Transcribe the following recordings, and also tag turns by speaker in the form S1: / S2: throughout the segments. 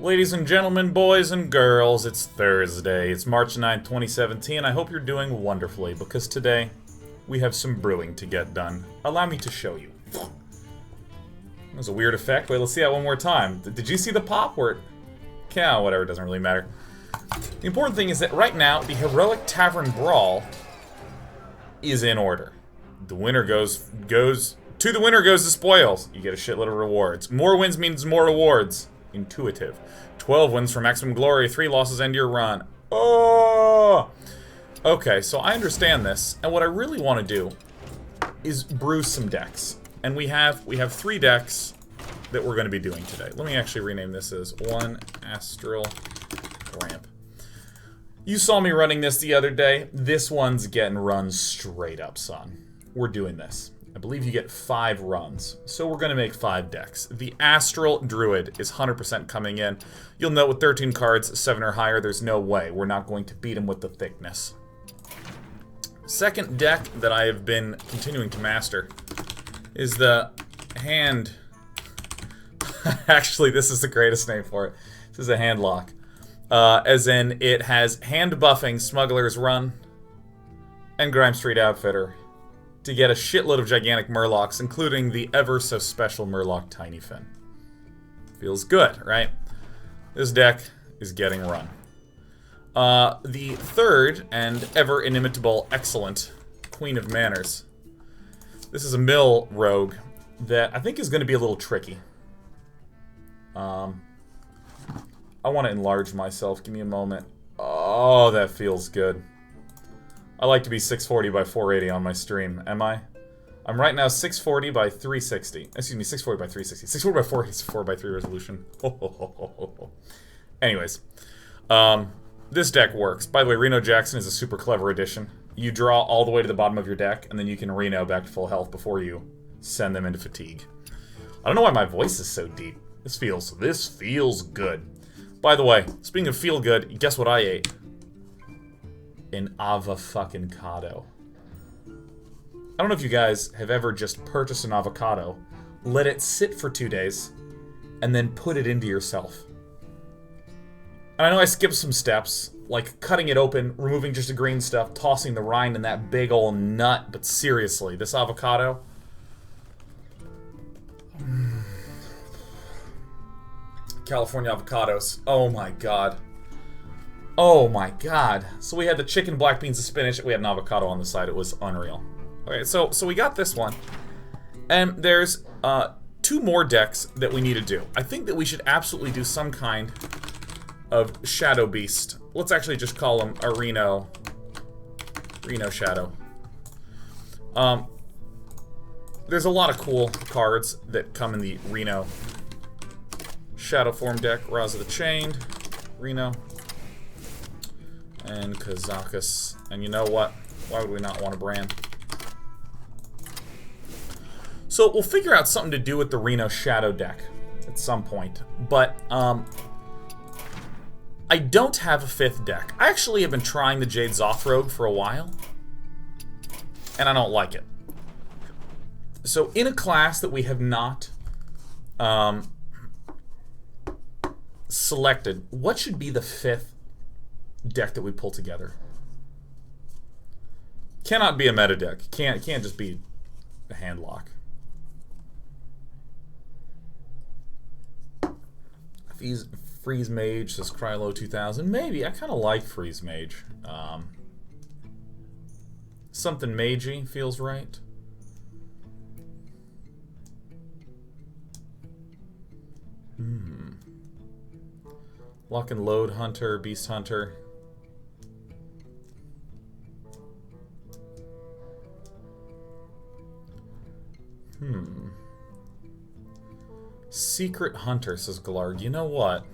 S1: Ladies and gentlemen, boys and girls, it's Thursday. It's March 9th, 2017. I hope you're doing wonderfully, because today we have some brewing to get done. Allow me to show you. That was a weird effect. Wait, let's see that one more time. Did you see the pop? Where it... Yeah, whatever, it doesn't really matter. The important thing is that right now, the heroic Tavern Brawl is in order. The winner goes to the winner goes the spoils. You get a shitload of rewards. More wins means more rewards. Intuitive. 12 wins for maximum glory, 3 losses end your run. Oh! Okay, so I understand this, and what I really want to do is brew some decks. And we have 3 decks that we're going to be doing today. Let me actually rename this as 1 Astral Ramp. You saw me running this the other day. This one's getting run straight up, son. We're doing this. I believe you get 5 runs, so we're going to make 5 decks. The Astral Druid is 100% coming in. You'll note with 13 cards, 7 or higher, there's no way we're not going to beat him with the thickness. Second deck that I have been continuing to master is the Hand... Actually, this is the greatest name for it. This is a hand lock. As in, it has hand buffing Smuggler's Run and Grime Street Outfitter to get a shitload of gigantic Murlocs, including the ever-so-special Murloc Tiny Fin. Feels good, right? This deck is getting run. The third and ever-inimitable, excellent Queen of Manners. This is a mill rogue that I think is going to be a little tricky. I want to enlarge myself. Give me a moment. Oh, that feels good. I like to be 640 by 480 on my stream, am I? I'm right now 640 by 360. Excuse me, 640 by 360. 640 by 480 is 4 by 3 resolution. Anyways, this deck works. By the way, Reno Jackson is a super clever addition. You draw all the way to the bottom of your deck, and then you can Reno back to full health before you send them into fatigue. I don't know why my voice is so deep. This feels good. By the way, speaking of feel good, guess what I ate? An avocado. I don't know if you guys have ever just purchased an avocado, let it sit for 2 days, and then put it into yourself. And I know I skipped some steps, like cutting it open, removing just the green stuff, tossing the rind and that big ol' nut, but seriously, this avocado... California avocados. Oh my god. Oh my god. So we had the chicken, black beans, and spinach. We had an avocado on the side. It was unreal. Okay, so we got this one. And there's 2 more decks that we need to do. I think that we should absolutely do some kind of Shadow Beast. Let's actually just call him a Reno Shadow. There's a lot of cool cards that come in the Reno Shadow form deck. Raza the Chained, Reno, and Kazakus. And you know what? Why would we not want a brand? So we'll figure out something to do with the Reno Shadow deck at some point. But I don't have a 5th deck. I actually have been trying the Jade Zoth Rogue for a while, and I don't like it. So in a class that we have not selected, what should be the 5th deck that we pull together? Cannot be a meta deck. Can't just be a hand lock. Freeze Mage says Krylo 2000. Maybe. I kind of like Freeze Mage. Something magey feels right. Lock and Load Hunter, Beast Hunter. Secret Hunter, says Glard. You know what?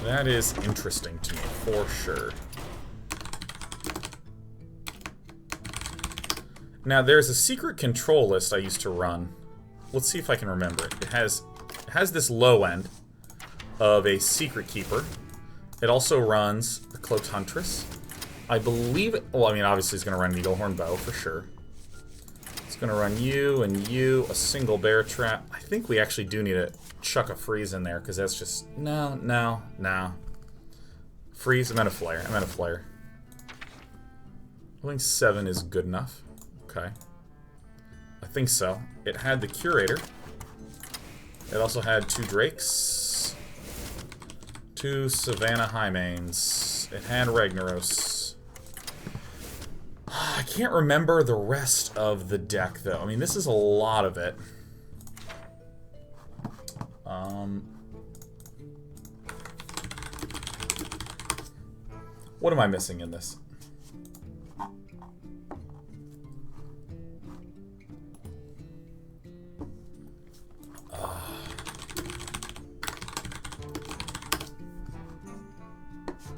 S1: That is interesting to me, for sure. Now, there's a secret control list I used to run. Let's see if I can remember it. It has this low end of a Secret Keeper. It also runs the Cloaked Huntress. I believe it... Well, I mean, obviously it's going to run an Eaglehorn Bow, for sure. It's Gonna run you and you, a single bear trap. I think we actually do need to chuck a freeze in there, because that's just... No. Freeze? I meant a flare. I think 7 is good enough. Okay. I think so. It had the Curator. It also had 2 Drakes. 2 Savannah Highmanes. It had Ragnaros. I can't remember the rest of the deck, though. I mean, this is a lot of it. What am I missing in this?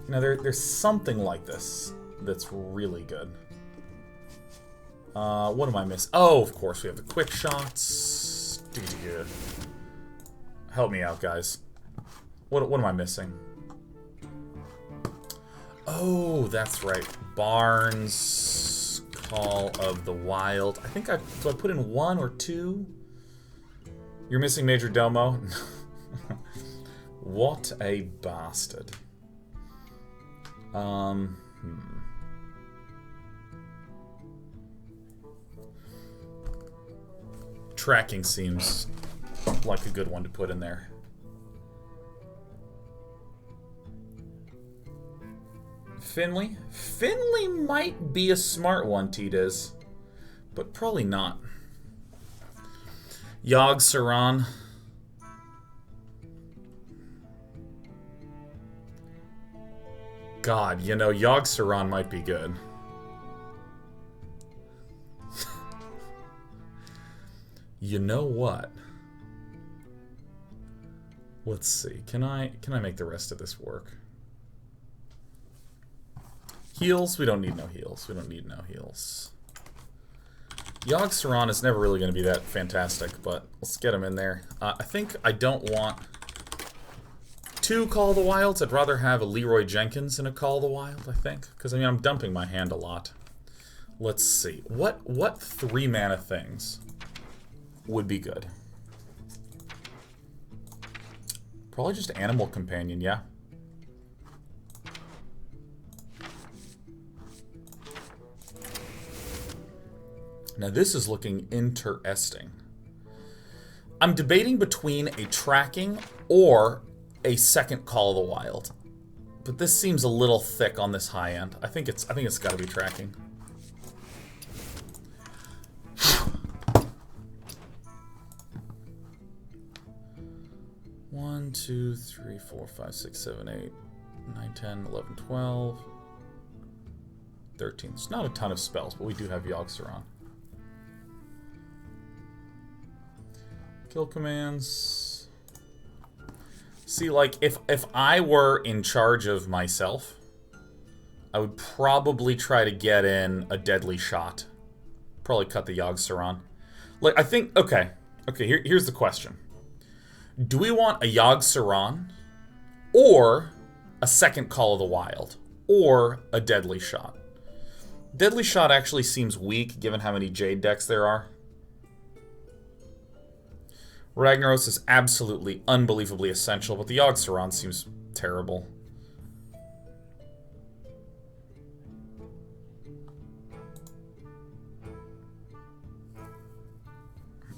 S1: Now, there's something like this that's really good. What am I missing? Oh, of course, we have the quick shots. Help me out, guys. What am I missing? Oh, that's right. Barnes, Call of the Wild. I think do I put in 1 or 2? You're missing Major Domo? What a bastard. Tracking seems like a good one to put in there. Finley? Finley might be a smart one, T-Diz, but probably not. Yogg Saron. God, you know, Yogg Saron might be good. You know what? Let's see. Can I make the rest of this work? Heals? We don't need no heals. Yogg Saron is never really going to be that fantastic, but let's get him in there. I think I don't want 2 Call of the Wilds. I'd rather have a Leroy Jenkins in a Call of the Wild, I think. Because, I mean, I'm dumping my hand a lot. Let's see. What 3-mana things would be good? Probably just Animal Companion, yeah. Now this is looking interesting. I'm debating between a tracking or a second Call of the Wild. But this seems a little thick on this high end. I think it's got to be tracking. One, 2, 3, 4, 5, 6, 7, 8, 9, 10, 11, 12, 13. It's not a ton of spells, but we do have Yogg Saron. Kill commands. See, like, if I were in charge of myself, I would probably try to get in a deadly shot. Probably cut the Yogg Saron. Like, I think, okay, here's the question. Do we want a Yogg Saron, or a second Call of the Wild, or a Deadly Shot? Deadly Shot actually seems weak, given how many Jade decks there are. Ragnaros is absolutely, unbelievably essential, but the Yogg Saron seems terrible.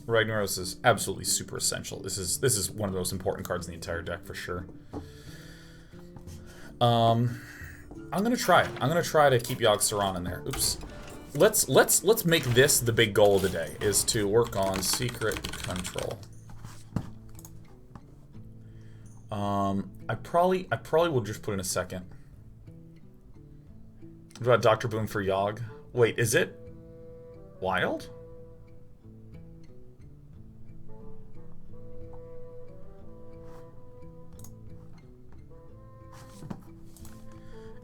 S1: Ragnaros is absolutely super essential. This is one of the most important cards in the entire deck for sure. I'm gonna try it. I'm gonna try to keep Yogg Saron in there. Oops. Let's make this the big goal today, is to work on secret control. I probably will just put in a second. What about Dr. Boom for Yogg? Wait, is it wild?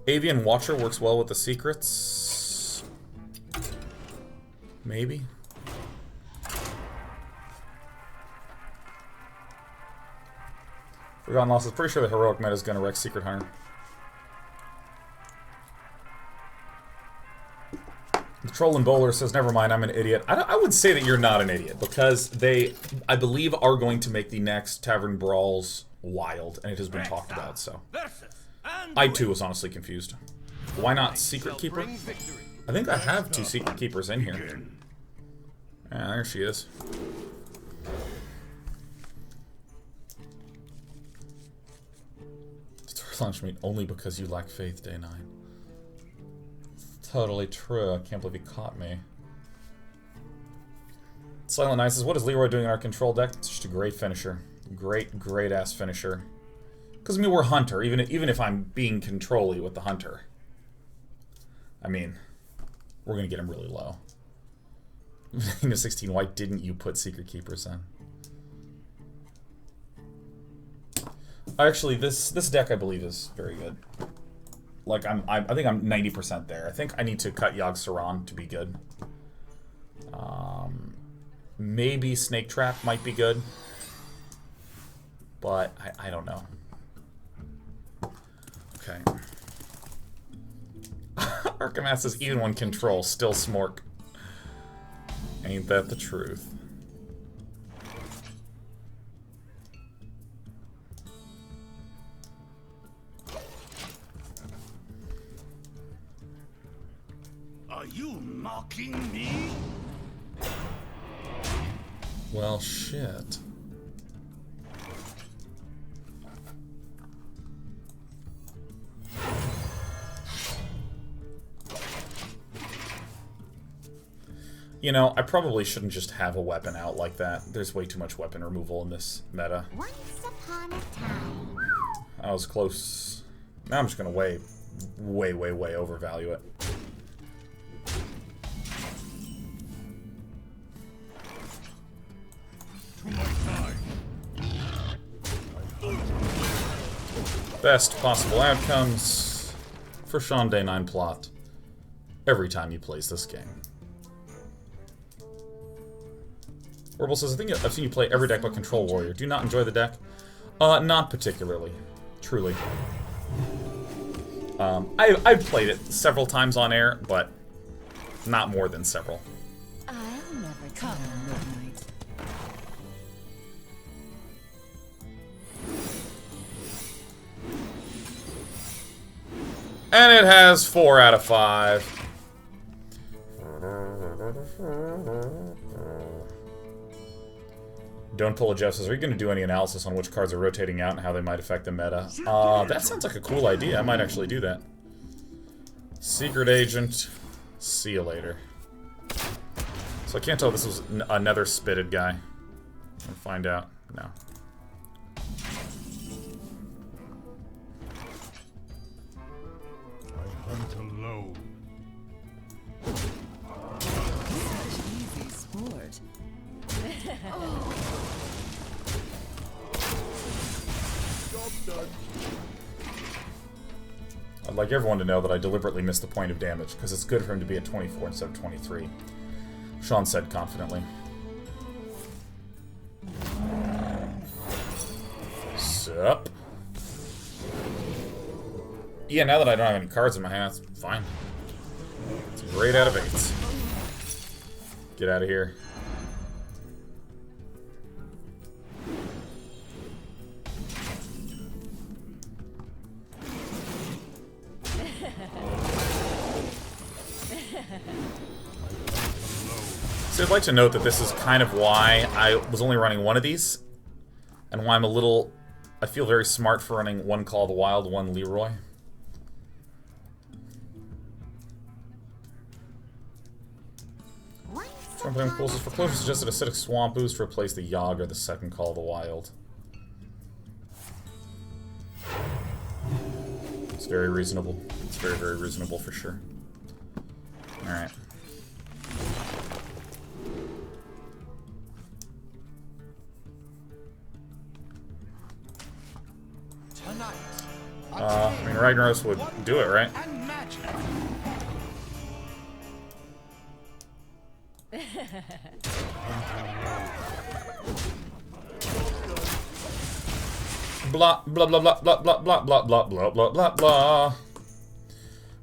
S1: Avian Watcher works well with the secrets. Maybe. Forgotten Losses. Pretty sure the heroic meta is going to wreck Secret Hunter. Trolling Bowler says, never mind, I'm an idiot. I would say that you're not an idiot, because they, I believe, are going to make the next Tavern Brawls wild, and it has been talked about, so. I, too, was honestly confused. Why not Secret Keeper? I think I have 2 Secret Keepers in here. Yeah, there she is. Lunch meat only because you lack faith, Day 9. Totally true. I can't believe he caught me. Silent Night says, what is Leroy doing in our control deck? It's just a great finisher. Great ass finisher. Because, I mean, we're Hunter, even if I'm being control-y with the Hunter. I mean, we're going to get him really low. In 16, why didn't you put Secret Keepers in? Actually, this deck, I believe, is very good. Like, I think I'm 90% there. I think I need to cut Yogg Saron to be good. Maybe Snake Trap might be good. But, I don't know. Okay. Arkham says, even when control, still smork. Ain't that the truth?
S2: Are you mocking me?
S1: Well, shit. You know, I probably shouldn't just have a weapon out like that. There's way too much weapon removal in this meta.
S3: Once upon a time.
S1: I was close. Now I'm just gonna way overvalue it. Best possible outcomes for Sean Day 9 plot every time he plays this game. Orbital says, I think I've seen you play every deck but Control Warrior. Do you not enjoy the deck? Not particularly. Truly. I've played it several times on air, but not more than several.
S3: I'll never come midnight.
S1: And it has 4 out of 5. Don't pull a Jeff says, are you going to do any analysis on which cards are rotating out and how they might affect the meta? That sounds like a cool idea. I might actually do that. Secret Agent. See you later. So I can't tell if this was another spitted guy. I'll find out. No.
S2: I hunt alone.
S3: Such easy sport.
S1: I'd like everyone to know that I deliberately missed the point of damage, because it's good for him to be at 24 instead of 23. Sean said confidently. Sup? Yeah, now that I don't have any cards in my hand, it's fine. It's a great out of 8s. Get out of here. So I'd like to note that this is kind of why I was only running one of these, and why I feel very smart for running one Call of the Wild, one Leroy. Trumpet Impulses for closure suggested Acidic Swamp Boost to replace the Yogg or the second Call of the Wild. It's very reasonable. It's very, very reasonable for sure. Alright. I mean, Ragnaros would do it, right? Blah blah blah blah blah blah blah blah blah blah blah blah blah.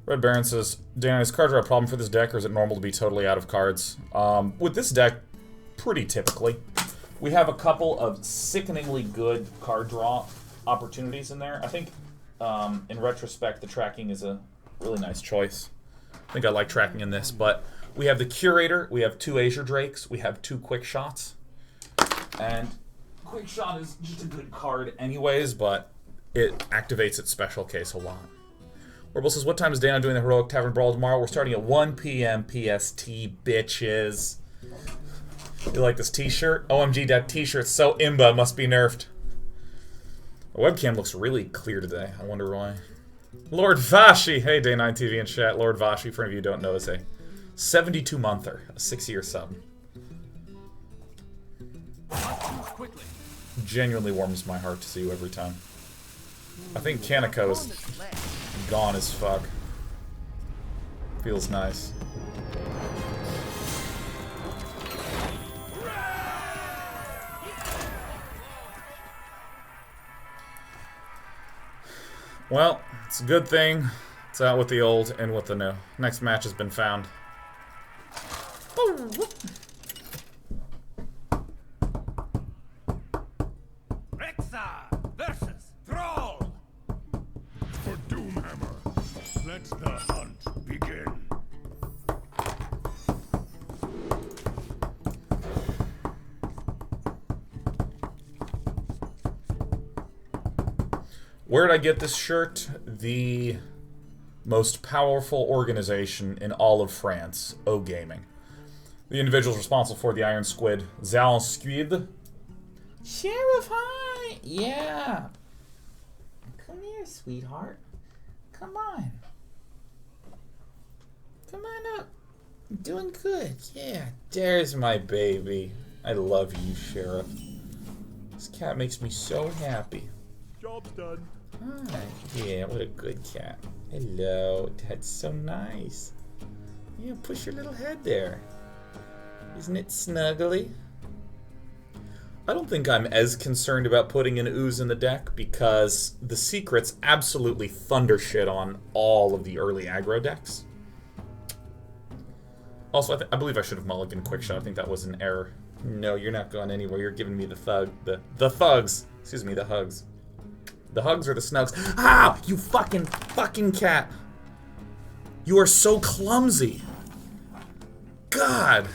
S1: Red Baron says, Dan, is card draw a problem for this deck, or is it normal to be totally out of cards? With this deck, pretty typically. We have a couple of sickeningly good card draw opportunities in there. I think, in retrospect, the tracking is a really nice choice. I think I like tracking in this, but we have the Curator, we have 2 Azure Drakes, we have 2 Quick Shots. And Quick Shot is just a good card anyways, but it activates its special case a lot. Orbital says, what time is Dana doing the Heroic Tavern Brawl tomorrow? We're starting at 1 p.m. PST, bitches. You like this t-shirt? OMG, that t-shirt's so imba, must be nerfed. The webcam looks really clear today. I wonder why. Lord Vashi! Hey, Day9 TV and chat. Lord Vashi, for any of you who don't know, is a 72-monther, a 6-year sub. Genuinely warms my heart to see you every time. I think Kaneko is gone as fuck. Feels nice. Well, it's a good thing. It's out with the old and with the new. Next match has been found.
S2: Rexa versus Thrall. For Doomhammer, let the hunt begin.
S1: Where did I get this shirt? The most powerful organization in all of France, O Gaming. The individuals responsible for the Iron Squid, Zal Squid. Sheriff, hi! Yeah. Come here, sweetheart. Come on. Come on up. I'm doing good, yeah. There's my baby. I love you, Sheriff. This cat makes me so happy.
S2: Job's done.
S1: Hi. Yeah, what a good cat. Hello. That's so nice. Yeah, push your little head there. Isn't it snuggly? I don't think I'm as concerned about putting an ooze in the deck because the secrets absolutely thunder shit on all of the early aggro decks. Also, I believe I should have mulliganed Quick Shot. I think that was an error. No, you're not going anywhere. You're giving me the thugs. Excuse me, the hugs. The hugs or the snugs. Ah! You fucking cat. You are so clumsy. God.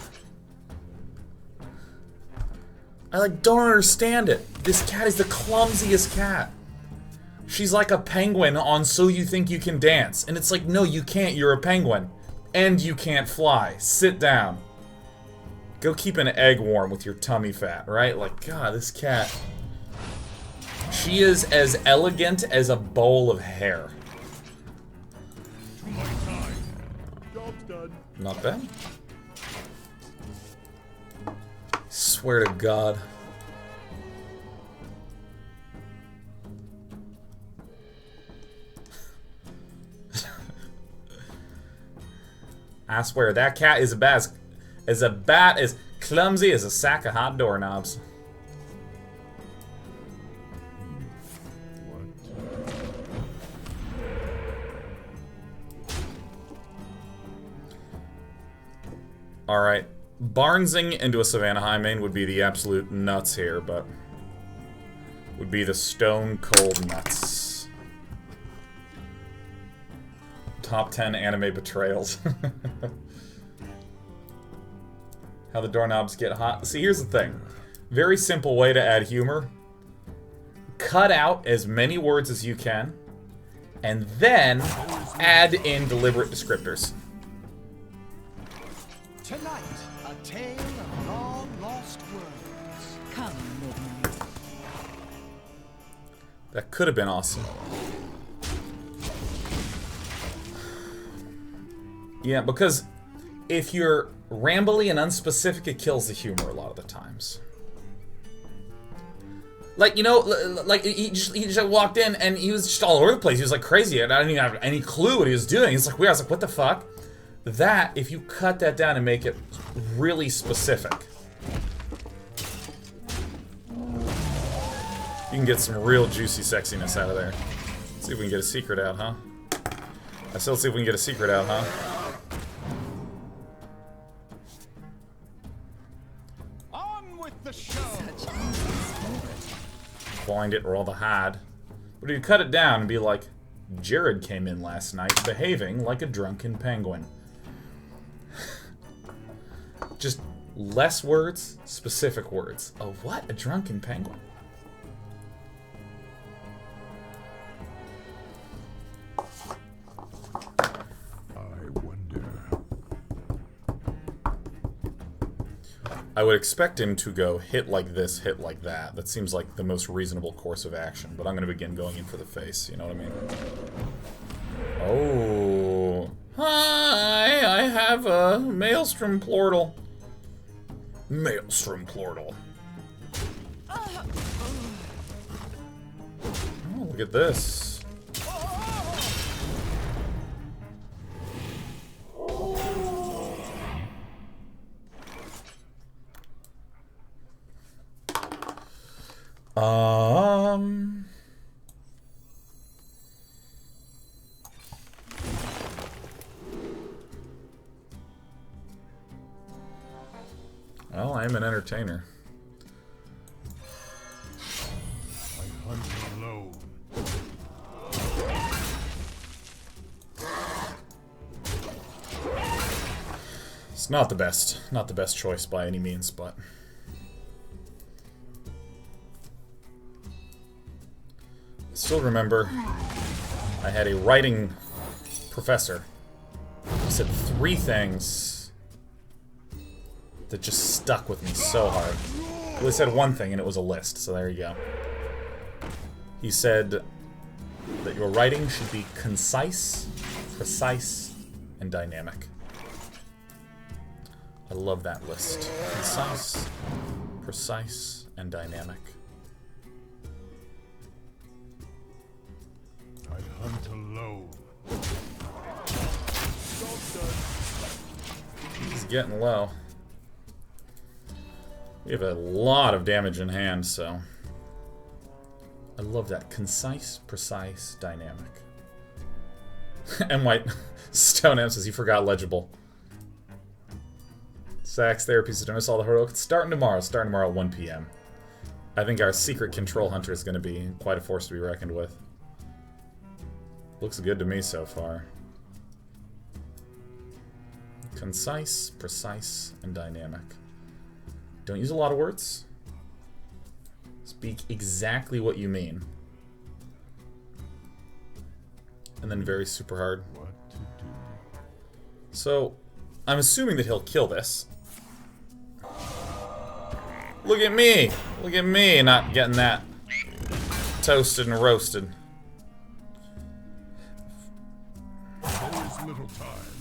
S1: I don't understand it. This cat is the clumsiest cat. She's like a penguin on So You Think You Can Dance. And it's like, no, you can't. You're a penguin. And you can't fly. Sit down. Go keep an egg warm with your tummy fat, right? Like, God, this cat. She is as elegant as a bowl of hair.
S2: Job's done.
S1: Not bad. Swear to God. I swear, that cat is as clumsy as a sack of hot doorknobs. Alright, Barnesing into a Savannah High main would be the absolute nuts here, but would be the stone cold nuts. Top 10 anime betrayals. How the doorknobs get hot. See, here's the thing. Very simple way to add humor. Cut out as many words as you can, and then add in deliberate descriptors.
S4: Tonight, a tale of long-lost worlds.
S3: Come, midnight.
S1: That could have been awesome. Yeah, because if you're rambly and unspecific, it kills the humor a lot of the times. Like, you know, like he just walked in and he was just all over the place. He was like crazy, and I didn't even have any clue what he was doing. It's like weird. I was like, what the fuck? That, if you cut that down and make it really specific, you can get some real juicy sexiness out of there. Let's see if we can get a secret out, huh? I still see if we can get a secret out, huh?
S4: On with the show.
S3: Such easy sport.
S1: Find it, roll the hide. But you cut it down and be like, Jared came in last night behaving like a drunken penguin. Just less words, specific words. Oh, what? A drunken penguin?
S2: I wonder.
S1: I would expect him to go hit like this, hit like that. That seems like the most reasonable course of action. But I'm going to begin going in for the face, you know what I mean? Oh. Hi, I have a Maelstrom Plortle. Maelstrom Plortle. Oh, look at this. Well, I am an entertainer.
S2: I hunt alone.
S1: It's not the best choice by any means, but I still remember I had a writing professor who said 3 things that just stuck with me so hard. Well, he said one thing, and it was a list, so there you go. He said that your writing should be concise, precise, and dynamic. I love that list. Concise, precise, and dynamic.
S2: I hunt alone.
S1: He's getting low. We have a lot of damage in hand, so I love that. Concise, precise, dynamic. M. White Stone M says he forgot legible. Sax Therapy says, don't miss all the heroic. Starting tomorrow at 1 p.m. I think our secret control hunter is going to be quite a force to be reckoned with. Looks good to me so far. Concise, precise, and dynamic. Don't use a lot of words. Speak exactly what you mean. And then very super hard.
S2: What to do?
S1: So, I'm assuming that he'll kill this. Look at me! Look at me not getting that toasted and roasted.
S2: There is little time.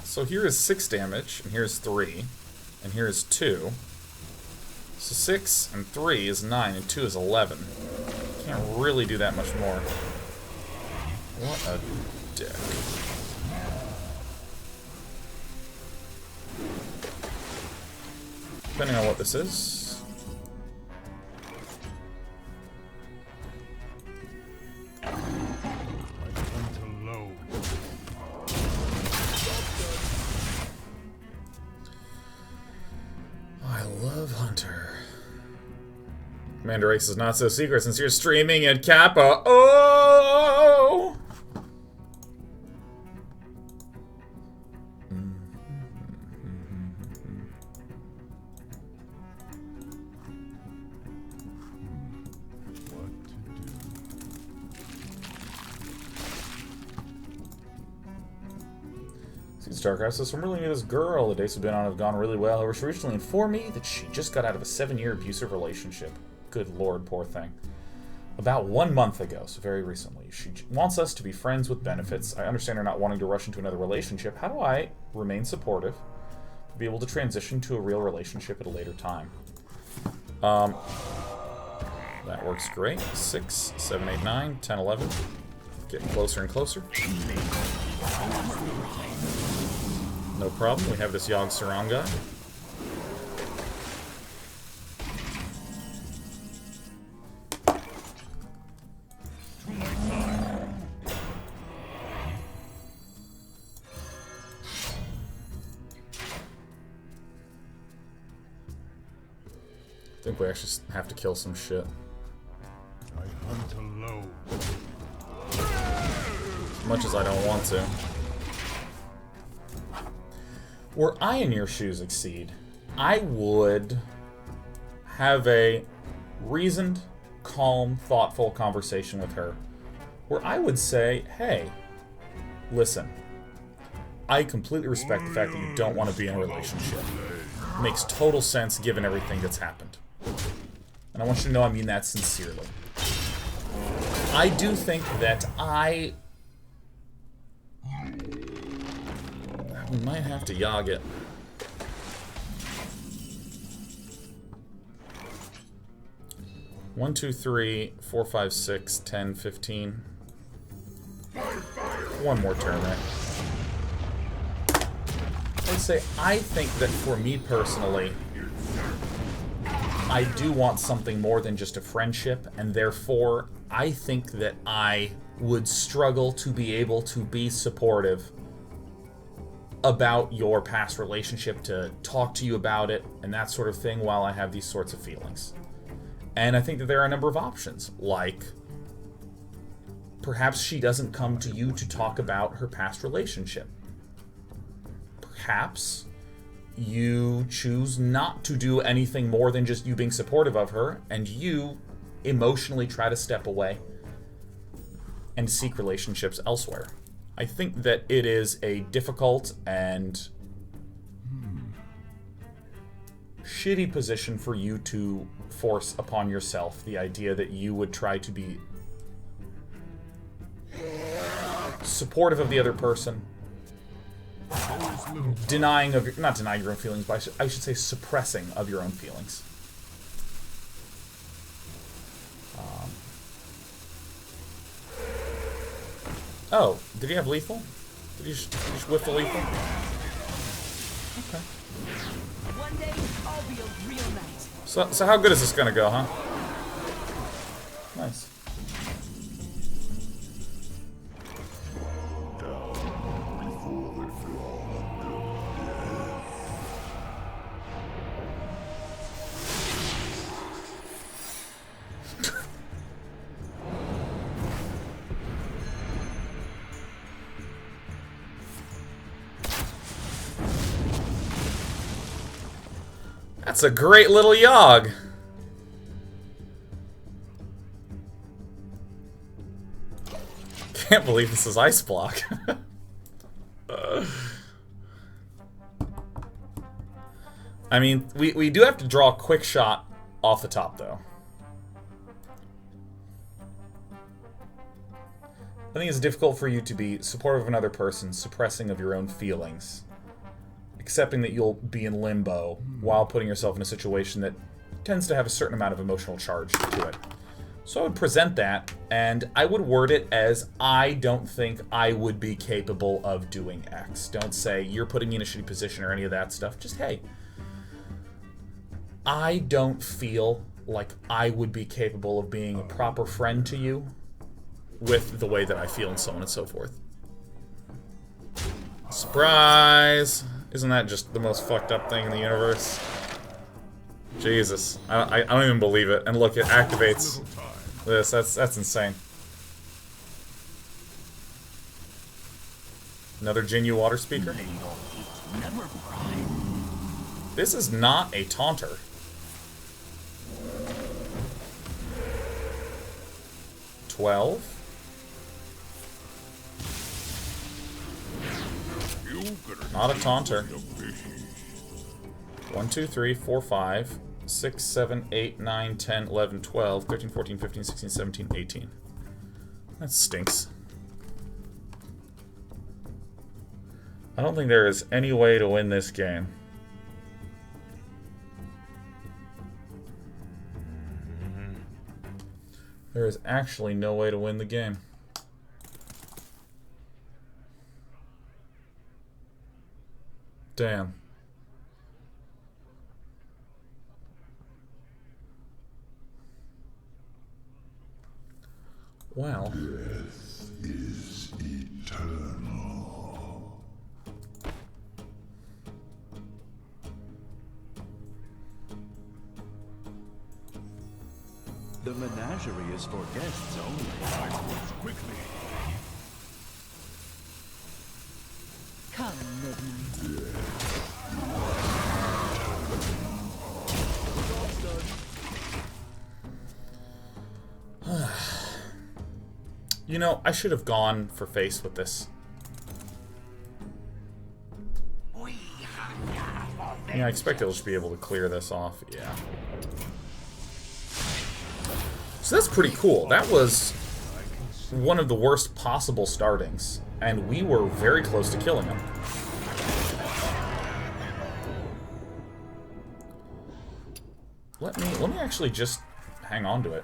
S1: So here is 6 damage, and here's 3, and here is 2. So 6 and 3 is 9, and 2 is 11. Can't really do that much more. What a dick. Depending on what this is.
S2: I hunt alone.
S1: I love Hunter. Commander Ace is not so secret since you're streaming at Kappa. Oh!
S2: What to do?
S1: StarCraft says, I'm really new to this girl. The dates we've been on have gone really well. However, she recently informed me that she just got out of a 7-year abusive relationship. Good lord, poor thing. About 1 month ago, so very recently. She wants us to be friends with benefits. I understand her not wanting to rush into another relationship. How do I remain supportive, be able to transition to a real relationship at a later time? That works great. 6, 7, 8, 9, 10, 11. Getting closer and closer. No problem. We have this Yogg Saron guy. think we actually have to kill some shit.
S2: I hunt alone.
S1: As much as I don't want to. Were I in your shoes, Exceed, I would have a reasoned, calm, thoughtful conversation with her, where I would say, hey, listen, I completely respect the fact that you don't want to be in a relationship. It makes total sense given everything that's happened. And I want you to know I mean that sincerely. I do think that we might have to yog it. One, two, three, 4, 5, 6, 10, 15. One more turn, right? I'd say I think that for me personally, I do want something more than just a friendship, and therefore I think that I would struggle to be able to be supportive about your past relationship, to talk to you about it, and that sort of thing while I have these sorts of feelings. And I think that there are a number of options, like perhaps she doesn't come to you to talk about her past relationship. Perhaps you choose not to do anything more than just you being supportive of her, and you emotionally try to step away and seek relationships elsewhere. I think that it is a difficult and shitty position for you to force upon yourself, the idea that you would try to be supportive of the other person, not denying your own feelings, but I should say suppressing of your own feelings. Oh, did he have lethal? Did he just whiff the lethal? Okay.
S3: One day, I'll be a real knight.
S1: So how good is this gonna go, huh? Nice. That's a great little yog. Can't believe this is ice block. I mean, we do have to draw a quick shot off the top, though. I think it's difficult for you to be supportive of another person, suppressing of your own feelings, accepting that you'll be in limbo while putting yourself in a situation that tends to have a certain amount of emotional charge to it. So I would present that, and I would word it as, I don't think I would be capable of doing X. Don't say, you're putting me in a shitty position or any of that stuff. Just, hey, I don't feel like I would be capable of being a proper friend to you with the way that I feel, and so on and so forth. Surprise! Isn't that just the most fucked up thing in the universe? Jesus. I don't even believe it. And look, it activates this. That's insane. Another Jinyu water speaker? This is not a taunter. $12. Not a taunter. 1, 2, 3, 4, 5, 6, 7, 8, 9, 10, 11, 12, 13, 14, 15, 16, 17, 18. That stinks. I don't think there is any way to win this game. There is actually no way to win the game. Damn. Well.
S2: Death is eternal.
S5: The menagerie is for guests only.
S2: Backwards quickly.
S3: Come, midnight.
S1: You know, I should have gone for face with this. Yeah, I expect it'll just be able to clear this off. Yeah. So that's pretty cool. That was one of the worst possible startings, and we were very close to killing him. Let me actually just hang on to it.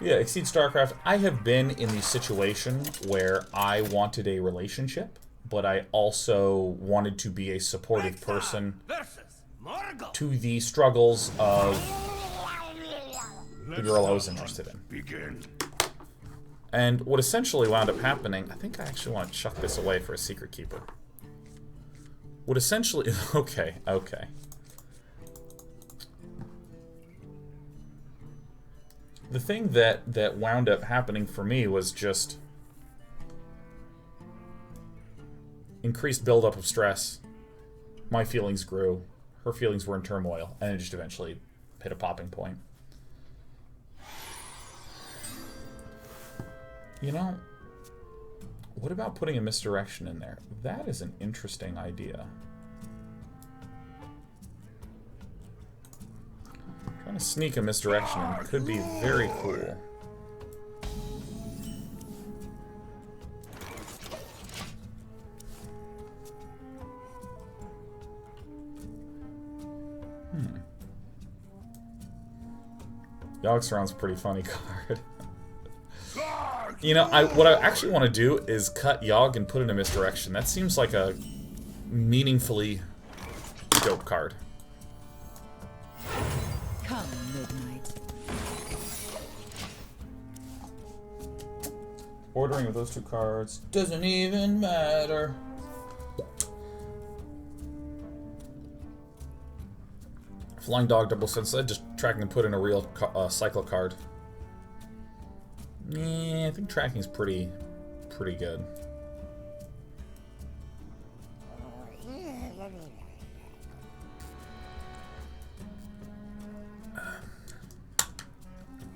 S1: Yeah, Exceed StarCraft. I have been in the situation where I wanted a relationship, but I also wanted to be a supportive person to the struggles of the girl I was interested in.
S2: Begin.
S1: And what essentially wound up happening, I think I actually want to chuck this away for a secret keeper. What essentially, okay. The thing that wound up happening for me was just increased buildup of stress. My feelings grew. Her feelings were in turmoil. And it just eventually hit a popping point. You know, what about putting a misdirection in there? That is an interesting idea. Trying to sneak a misdirection in could be very cool. Yogg-Saron's a pretty funny card. You know, what I actually want to do is cut Yogg and put in a misdirection. That seems like a meaningfully dope card.
S3: Come, midnight.
S1: Ordering of those two cards doesn't even matter. Flying Dog double sense. Just tracking and put in a real cycle card. Yeah, I think tracking's pretty good.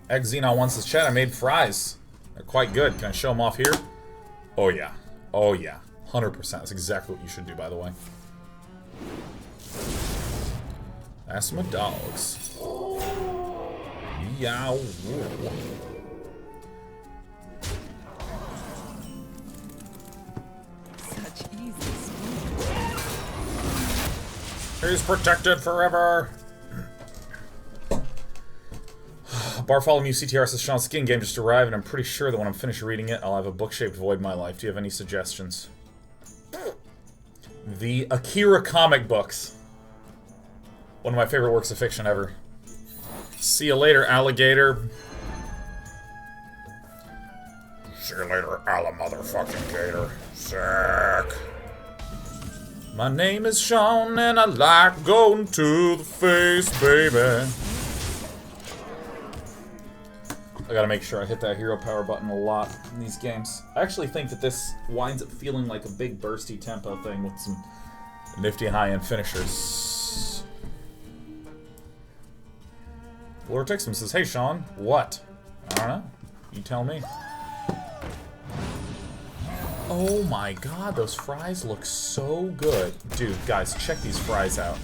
S1: Xenon wants this chat. I made fries. They're quite good. Can I show them off here? Oh yeah. Oh yeah. 100%. That's exactly what you should do, by the way. That's my dogs. Yow.
S3: Such easy speed.
S1: He's protected forever. Bartholomew CTR says, Sean's skin game just arrived, and I'm pretty sure that when I'm finished reading it, I'll have a book-shaped void in my life. Do you have any suggestions? The Akira comic books. One of my favorite works of fiction ever. See you later, alligator. See you later, motherfucking gator. Sick. My name is Sean, and I like going to the face, baby. I gotta make sure I hit that hero power button a lot in these games. I actually think that this winds up feeling like a big bursty tempo thing with some nifty high-end finishers. Lord Tixman says, hey Sean, what? I don't know. You tell me. Oh my god, those fries look so good. Dude, guys, check these fries out.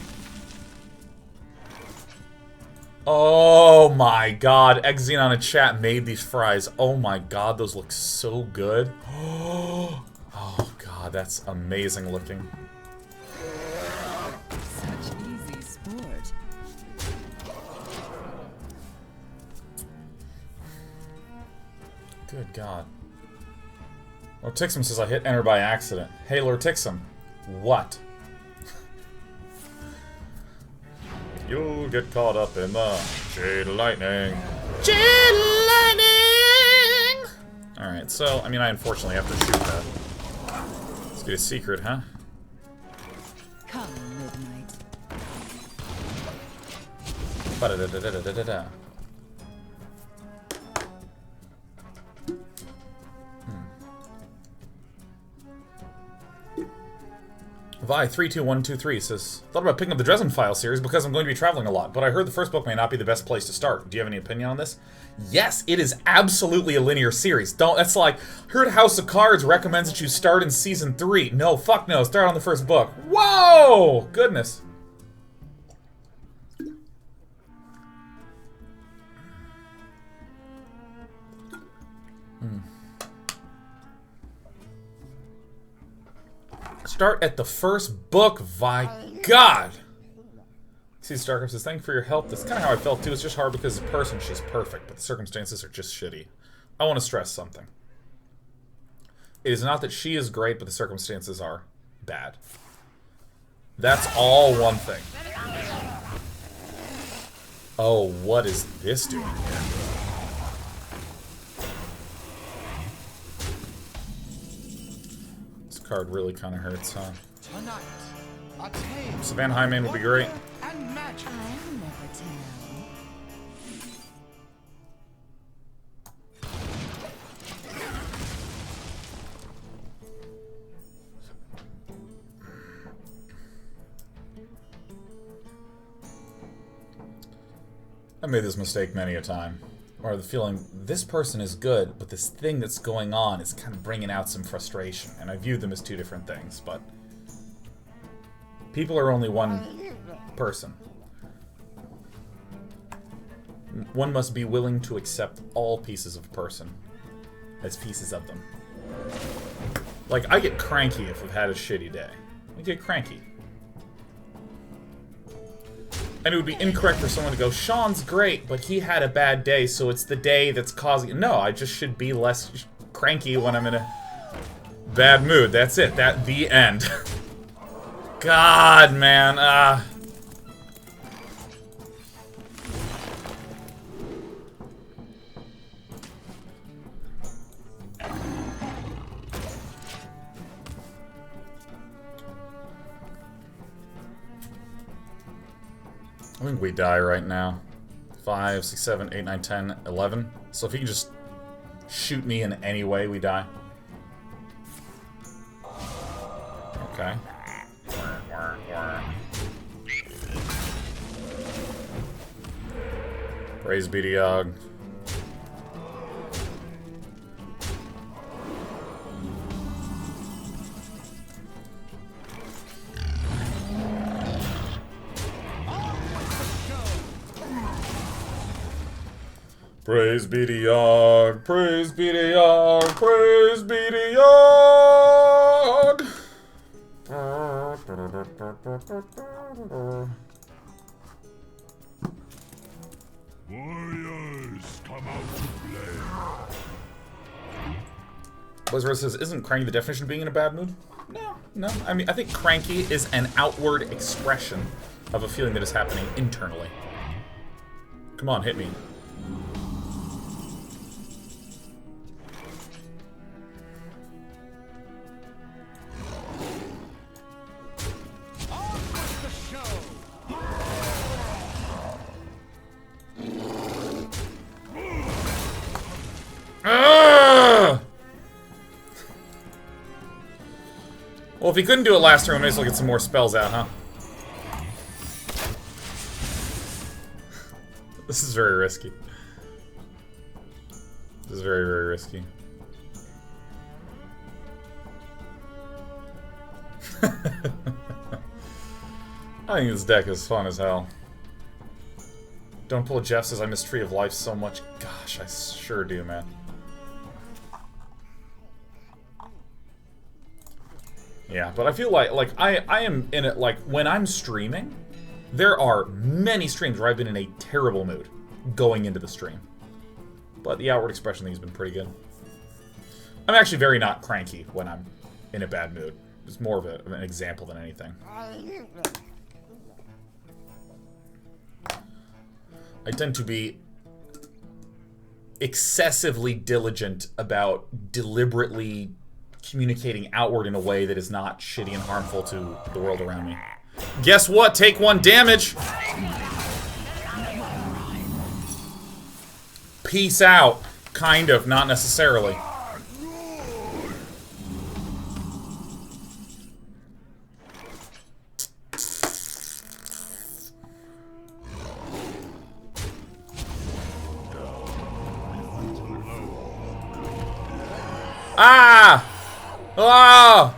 S1: Oh my god, Xenon in chat made these fries. Oh my god, those look so good. Oh god, that's amazing looking.
S3: Such easy sport.
S1: Good god. Lord Tixum says I hit enter by accident. Hey Lord Tixum, what? You'll get caught up in the Jade Lightning. Jade Lightning! Alright, so, I mean, I unfortunately have to shoot that. Let's get a secret, huh?
S3: Come, midnight.
S1: Ba-da-da-da-da-da-da-da. Vi32123 says, thought about picking up the Dresden File series because I'm going to be traveling a lot, but I heard the first book may not be the best place to start. Do you have any opinion on this? Yes, it is absolutely a linear series. That's like, heard House of Cards recommends that you start in season 3. No, fuck no, start on the first book. Whoa! Goodness. Start at the first book, my God! See, Starcraft says, thank you for your help. That's kind of how I felt too. It's just hard because the person, she's perfect, but the circumstances are just shitty. I want to stress something. It is not that she is great, but the circumstances are bad. That's all one thing. Oh, what is this doing here? This card really kind of hurts, huh?
S4: Tonight, a tale
S1: Savannah Highman would be great.
S4: and magic.
S3: I'll never tell.
S1: I made this mistake many a time. Or the feeling, this person is good, but this thing that's going on is kind of bringing out some frustration. And I viewed them as two different things, but... people are only one person. One must be willing to accept all pieces of a person as pieces of them. Like, I get cranky if I've had a shitty day. I get cranky. And it would be incorrect for someone to go, Sean's great, but he had a bad day, so it's the day that's causing... No, I just should be less cranky when I'm in a bad mood. That's it. The end. God, man. I think we die right now. 5, 6, 7, 8, 9, 10, 11. So if he can just shoot me in any way, we die. Okay. Praise be to Yogg. Praise be to Yogg, praise be to Yogg, praise be to Yogg!
S2: Warriors, come out to play.
S1: Blizzard says, isn't cranky the definition of being in a bad mood? No. I mean, I think cranky is an outward expression of a feeling that is happening internally. Come on, hit me. Well, if he couldn't do it last turn, we may as well get some more spells out, huh? This is very risky. This is very, very risky. I think this deck is fun as hell. Don't pull a Jeff says I miss Tree of Life so much. Gosh, I sure do, man. Yeah, but I feel like I am in it, like, when I'm streaming, there are many streams where I've been in a terrible mood going into the stream. But the outward expression thing has been pretty good. I'm actually very not cranky when I'm in a bad mood. It's more of an example than anything. I tend to be excessively diligent about deliberately communicating outward in a way that is not shitty and harmful to the world around me. Guess what? Take 1 damage! Peace out. Kind of, not necessarily. Ah! Ah!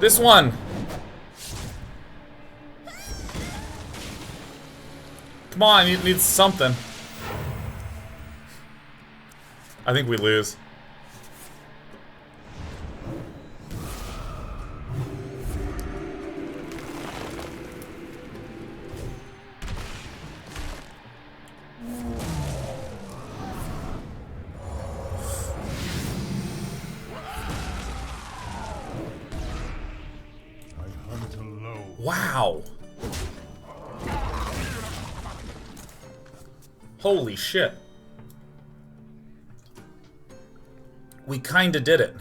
S1: This one. Come on, it needs something. I think we lose. Wow. Holy shit. We kinda did it.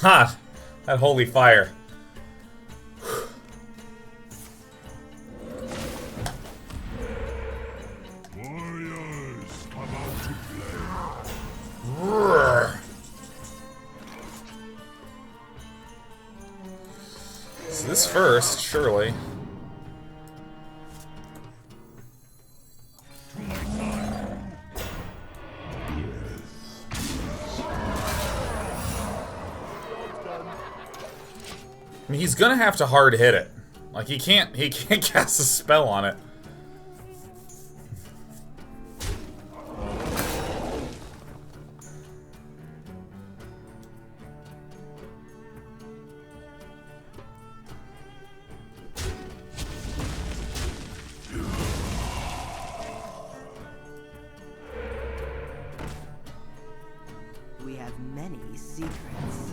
S1: God, that holy fire.
S2: Warriors, come out to play.
S1: Roar. So this first, surely. I mean, he's gonna have to hard hit it. Like he can't cast a spell on it.
S3: We have many secrets.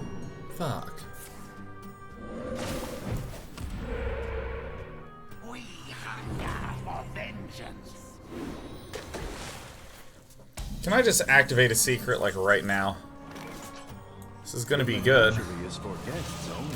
S1: Fuck.
S2: We hunger for vengeance.
S1: Can I just activate a secret like right now? This is gonna be good.
S5: Menagerie is for guests only.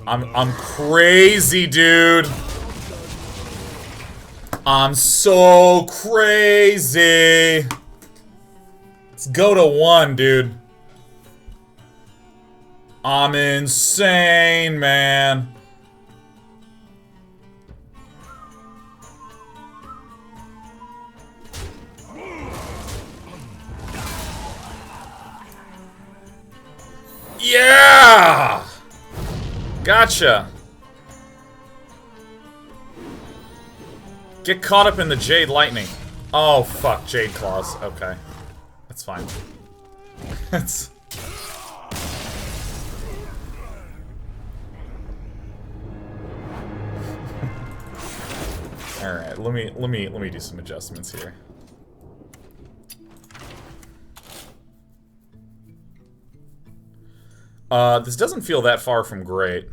S1: I'm crazy, dude. I'm so crazy. Let's go to 1, dude. I'm insane, man. Yeah! Gotcha. Get caught up in the Jade Lightning. Oh, fuck. Jade Claws. Okay. That's fine. That's... Alright, let me do some adjustments here. This doesn't feel that far from great.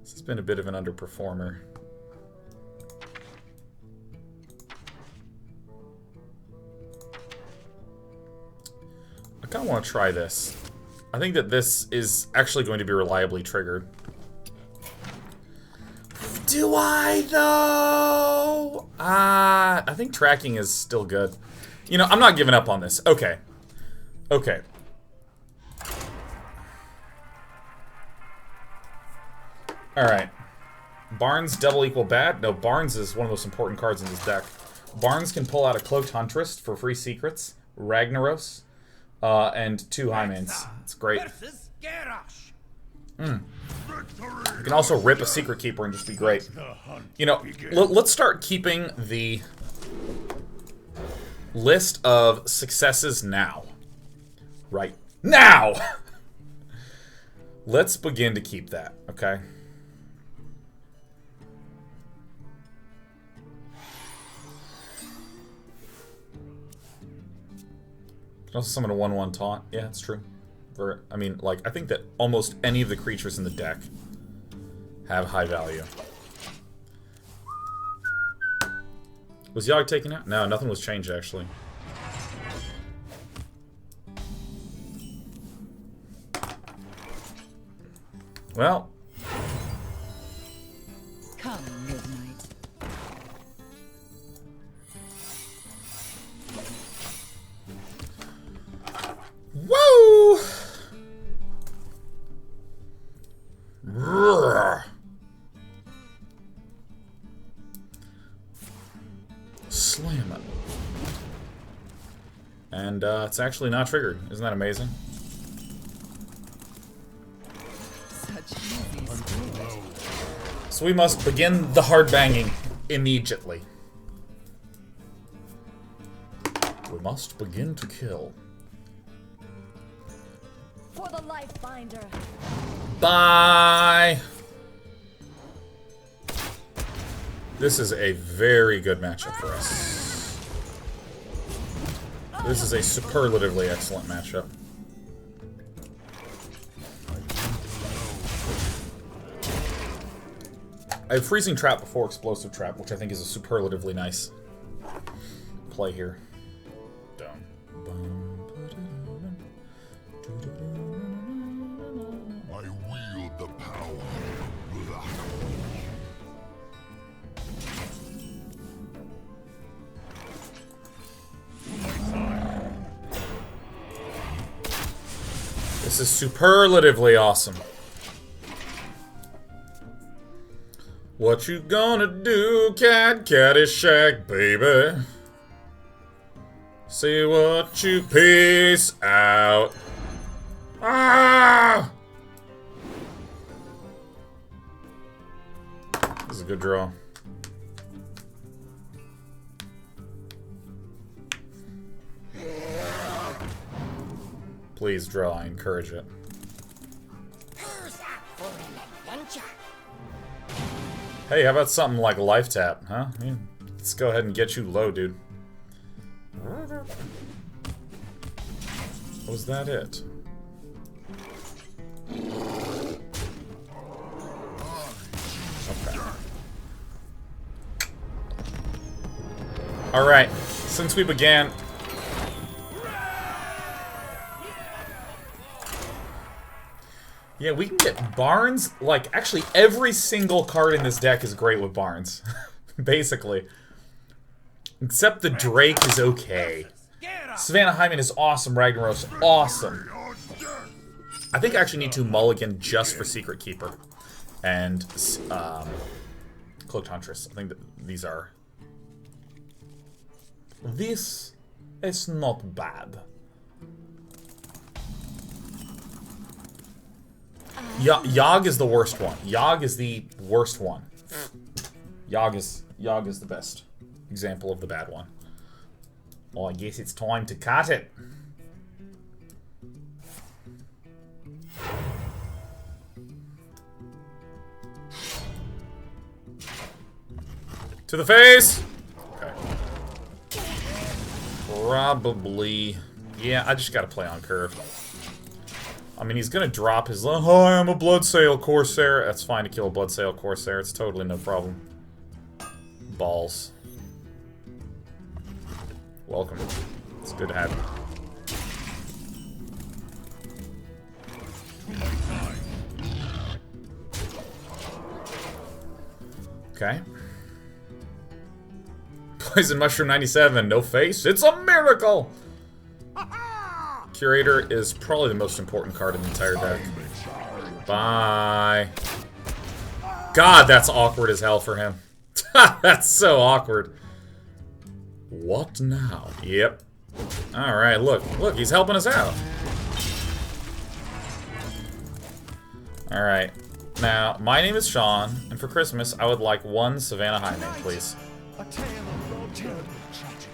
S1: This has been a bit of an underperformer. I kind of want to try this. I think that this is actually going to be reliably triggered. Do I, though? I think tracking is still good. You know, I'm not giving up on this. Okay. Okay. Alright. Barnes double equal bad? No, Barnes is one of the most important cards in this deck. Barnes can pull out a Cloaked Huntress for free secrets, Ragnaros, and 2 Highmanes. It's great. You can also rip a Secret Keeper and just be great. You know, let's start keeping the list of successes now. Right now! Let's begin to keep that, okay? Can also summon a 1/1 taunt. Yeah, that's true. I mean, like, I think that almost any of the creatures in the deck have high value. Was Yogg taken out? No, nothing was changed, actually. Well,
S3: Come, midnight.
S1: woo! Roar. Slam it. And it's actually not triggered. Isn't that amazing?
S3: Such easy sport.
S1: So we must begin the hard banging immediately. We must begin to kill.
S3: For the life binder.
S1: Bye! This is a very good matchup for us. This is a superlatively excellent matchup. I have Freezing Trap before Explosive Trap, which I think is a superlatively nice play here.
S2: I wield the power.
S1: This is superlatively awesome. What you gonna do, cat, Caddyshack, baby? See what you peace out. Ah! This is a good draw. Please draw, I encourage it. Hey, how about something like Life Tap, huh? Yeah, let's go ahead and get you low, dude. Was that it? Okay. Alright, since we began... Yeah, we can get Barnes. Like, actually, every single card in this deck is great with Barnes. Basically. Except the Drake is okay. Savannah Hyman is awesome. Ragnaros, awesome. I think I actually need to mulligan just for Secret Keeper. And, Cloaked Huntress. I think that these are... This is not bad. Yogg is the worst one. Yogg is the worst one. Yogg is the best example of the bad one. Well, I guess it's time to cut it. To the face! Okay. Probably. Yeah, I just gotta play on curve. I mean, he's gonna drop his, hi, I'm a Bloodsail Corsair. That's fine to kill a Bloodsail Corsair. It's totally no problem. Balls. Welcome. It's good to have you. Okay. Poison Mushroom 97, no face. It's a miracle! Curator is probably the most important card in the entire deck. Bye. God, that's awkward as hell for him. That's so awkward. What now? Yep. Alright, look, he's helping us out. Alright. Now, my name is Sean, and for Christmas, I would like one Savannah Hyman, please.
S4: A tale of terrible tragedy.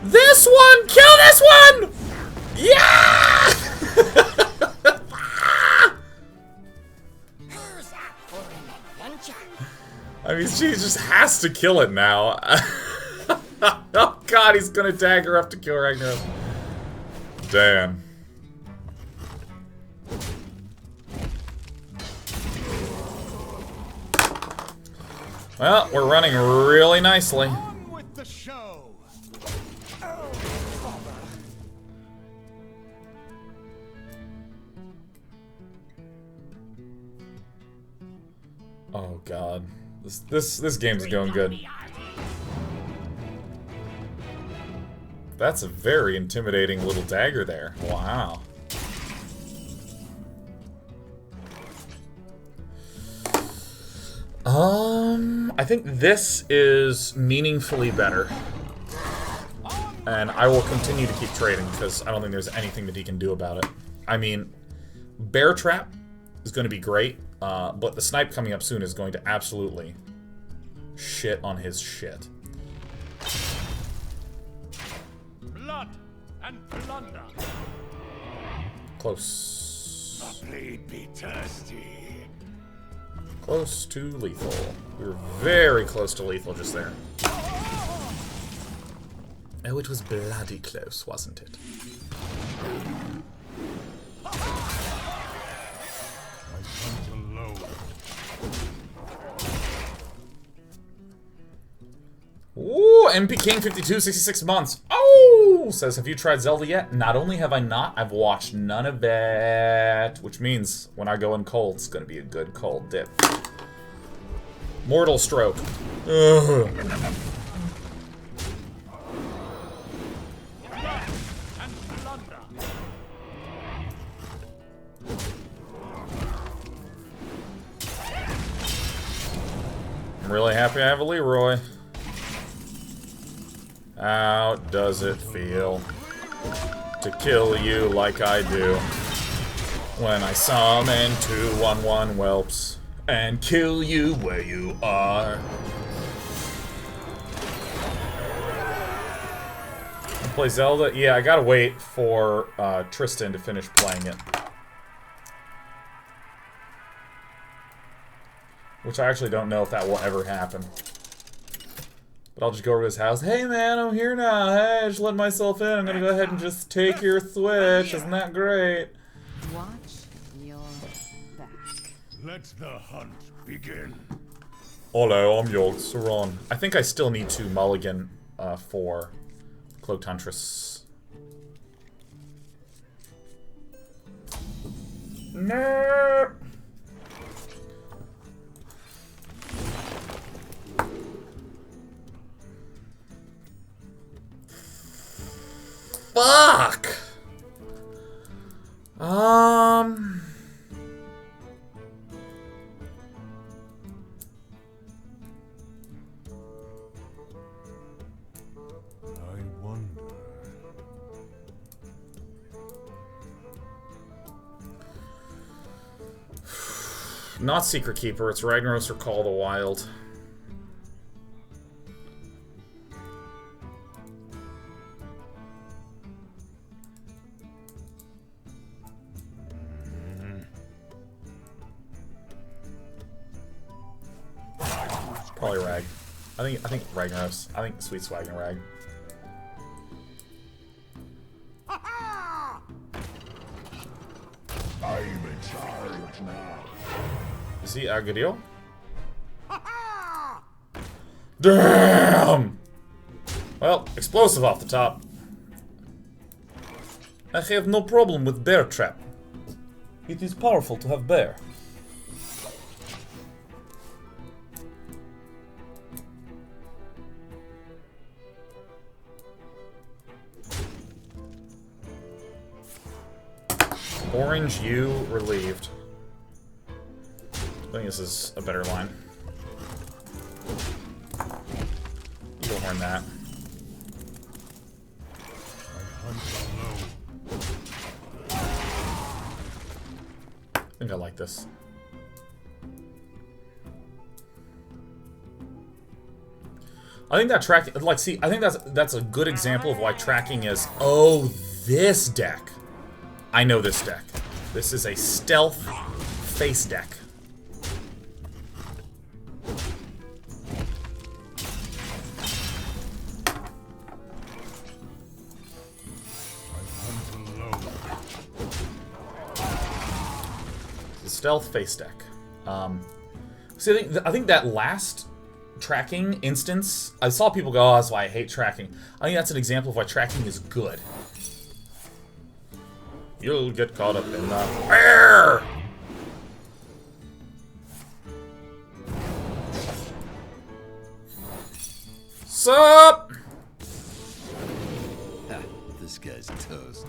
S1: This one! Kill this one! Yeah! I mean, she just has to kill it now. Oh god, he's gonna dagger up to kill Ragnarok. Damn. Well, we're running really nicely.
S4: On with the show.
S1: god. This game's going good. That's a very intimidating little dagger there. Wow. I think this is meaningfully better. And I will continue to keep trading because I don't think there's anything that he can do about it. I mean, Bear Trap is going to be great, but the snipe coming up soon is going to absolutely shit on his shit.
S2: Blood and plunder.
S1: Close.
S2: The blade be thirsty.
S1: Close to lethal. We were very close to lethal just there. Oh, it was bloody close, wasn't it?
S2: I come to load.
S1: Ooh, MP King 52, 66 months. Oh! Says, have you tried Zelda yet? Not only have I not, I've watched none of it. Which means, when I go in cold, it's gonna be a good cold dip. Mortal Stroke. Ugh. I'm really happy I have a Leroy. How does it feel to kill you like I do when I summon 2/1/1 whelps and kill you where you are? Play Zelda? Yeah, I gotta wait for Tristan to finish playing it. Which I actually don't know if that will ever happen. But I'll just go over to his house. Hey man, I'm here now. Hey, I just let myself in. I'm gonna go ahead and just take your Switch. Isn't that great?
S3: Watch your back.
S2: Let the hunt begin.
S1: Hello, I'm Yogg Saron. I think I still need to mulligan for Cloaked Huntress. No. Fuck.
S2: I wonder.
S1: Not Secret Keeper, it's Ragnaros or Call of the Wild. Probably Rag. I think Ragnaros. I think Sweet Swag and Rag.
S2: I'm in charge now.
S1: Is he Agadio? Damn! Well, explosive off the top. I have no problem with Bear Trap. It is powerful to have bear. Orange U relieved. I think this is a better line. You will horn that. I think I like this. I think that track, like, see, I think that's a good example of why tracking is. Oh, this deck. I know this deck. This is a stealth face deck. The stealth face deck. See, I think that last tracking instance, I saw people go, oh, that's why I hate tracking. I think that's an example of why tracking is good. You'll get caught up in the bear! Sup?
S5: Ha, this guy's toast.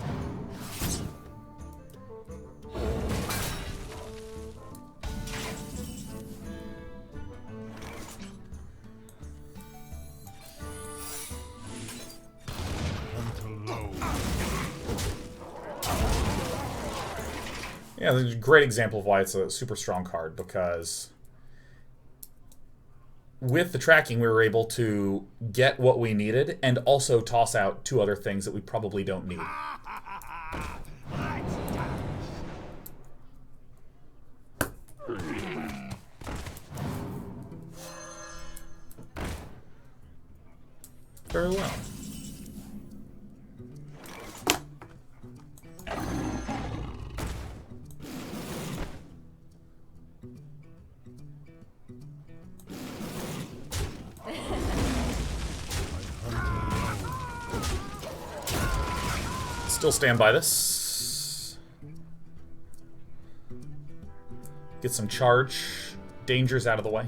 S1: Yeah, this is a great example of why it's a super strong card, because with the tracking we were able to get what we needed and also toss out 2 other things that we probably don't need. Very well. Still stand by this. Get some charge. Dangers out of the way.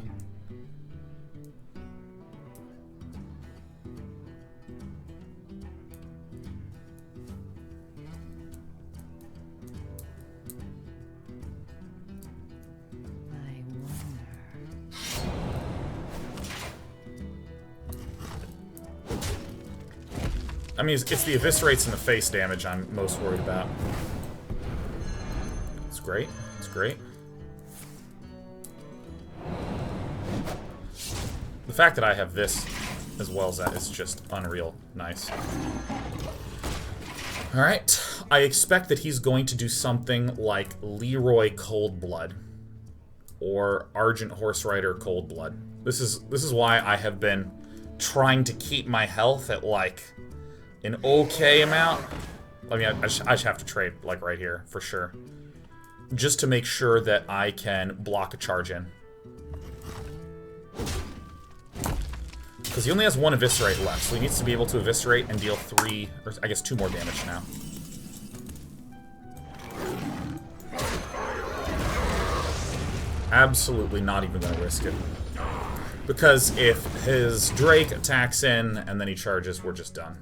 S1: I mean, it's the eviscerates and the face damage I'm most worried about. It's great. It's great. The fact that I have this as well as that is just unreal nice. Alright. I expect that he's going to do something like Leroy Coldblood. Or Argent Horse Rider Coldblood. This is why I have been trying to keep my health at, like, an okay amount. I mean, I just have to trade, like, right here, for sure. Just to make sure that I can block a charge in. Because he only has 1 Eviscerate left, so he needs to be able to Eviscerate and deal 3, or I guess 2 more damage now. Absolutely not even going to risk it. Because if his Drake attacks in and then he charges, we're just done.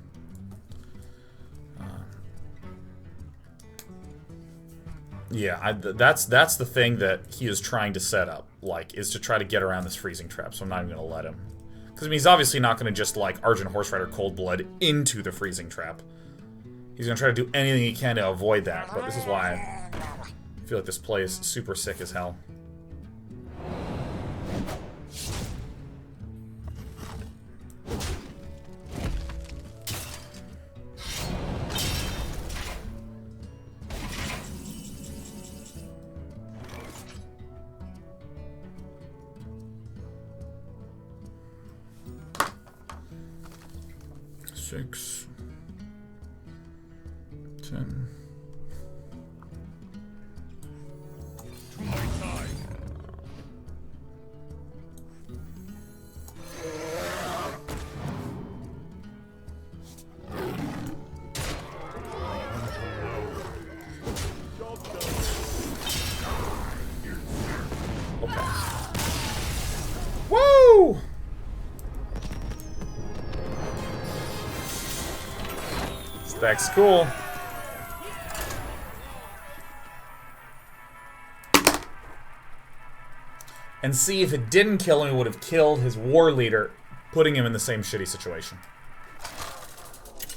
S1: Yeah, that's the thing that he is trying to set up, like, is to try to get around this freezing trap, so I'm not even going to let him. Because, I mean, he's obviously not going to just, like, Argent Horse Rider Coldblood into the freezing trap. He's going to try to do anything he can to avoid that, but this is why I feel like this play is super sick as hell. Six, 10. Okay. Woo! That's cool. And see, if it didn't kill him, it would have killed his war leader, putting him in the same shitty situation.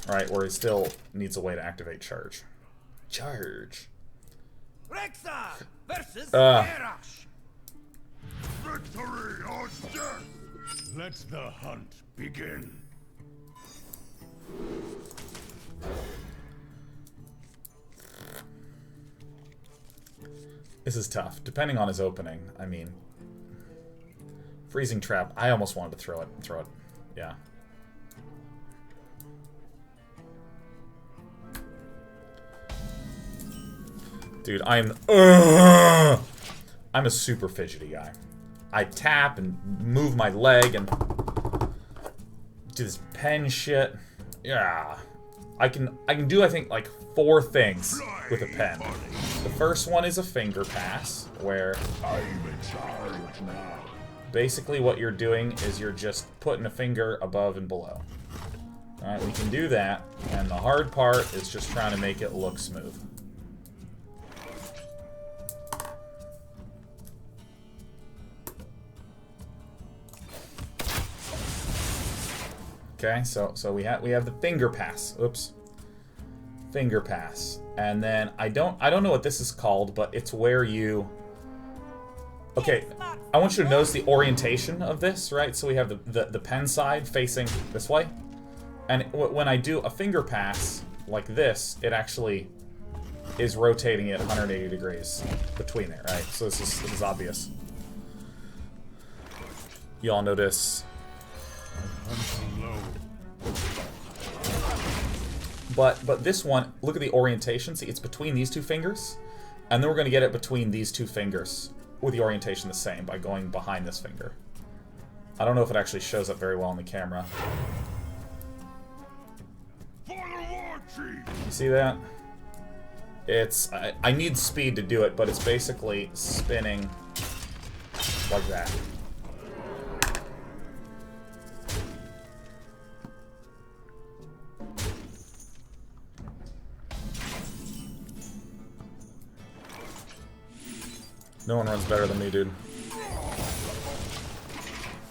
S1: Alright, where he still needs a way to activate charge. Charge.
S4: Rexa versus
S2: Victory or death! Let the hunt begin.
S1: This is tough. Depending on his opening, I mean... Freezing Trap, I almost wanted to throw it. Yeah. Dude, I'm a super fidgety guy. I tap and move my leg and do this pen shit. Yeah. I can do, I think, like 4 things with a pen. The first one is a finger pass, where Basically what you're doing is you're just putting a finger above and below. Alright, we can do that, and the hard part is just trying to make it look smooth. Okay, so we have the finger pass. Oops. Finger pass. And then I don't know what this is called, but it's where you... Okay, I want you to notice the orientation of this, right? So we have the pen side facing this way. And when I do a finger pass like this, it actually is rotating it 180 degrees between it, right? So this is obvious. You all notice. But this one, look at the orientation. See, it's between these two fingers. And then we're going to get it between these two fingers with the orientation the same by going behind this finger. I don't know if it actually shows up very well on the camera. You see that? It's... I need speed to do it, but it's basically spinning like that. No one runs better than me, dude.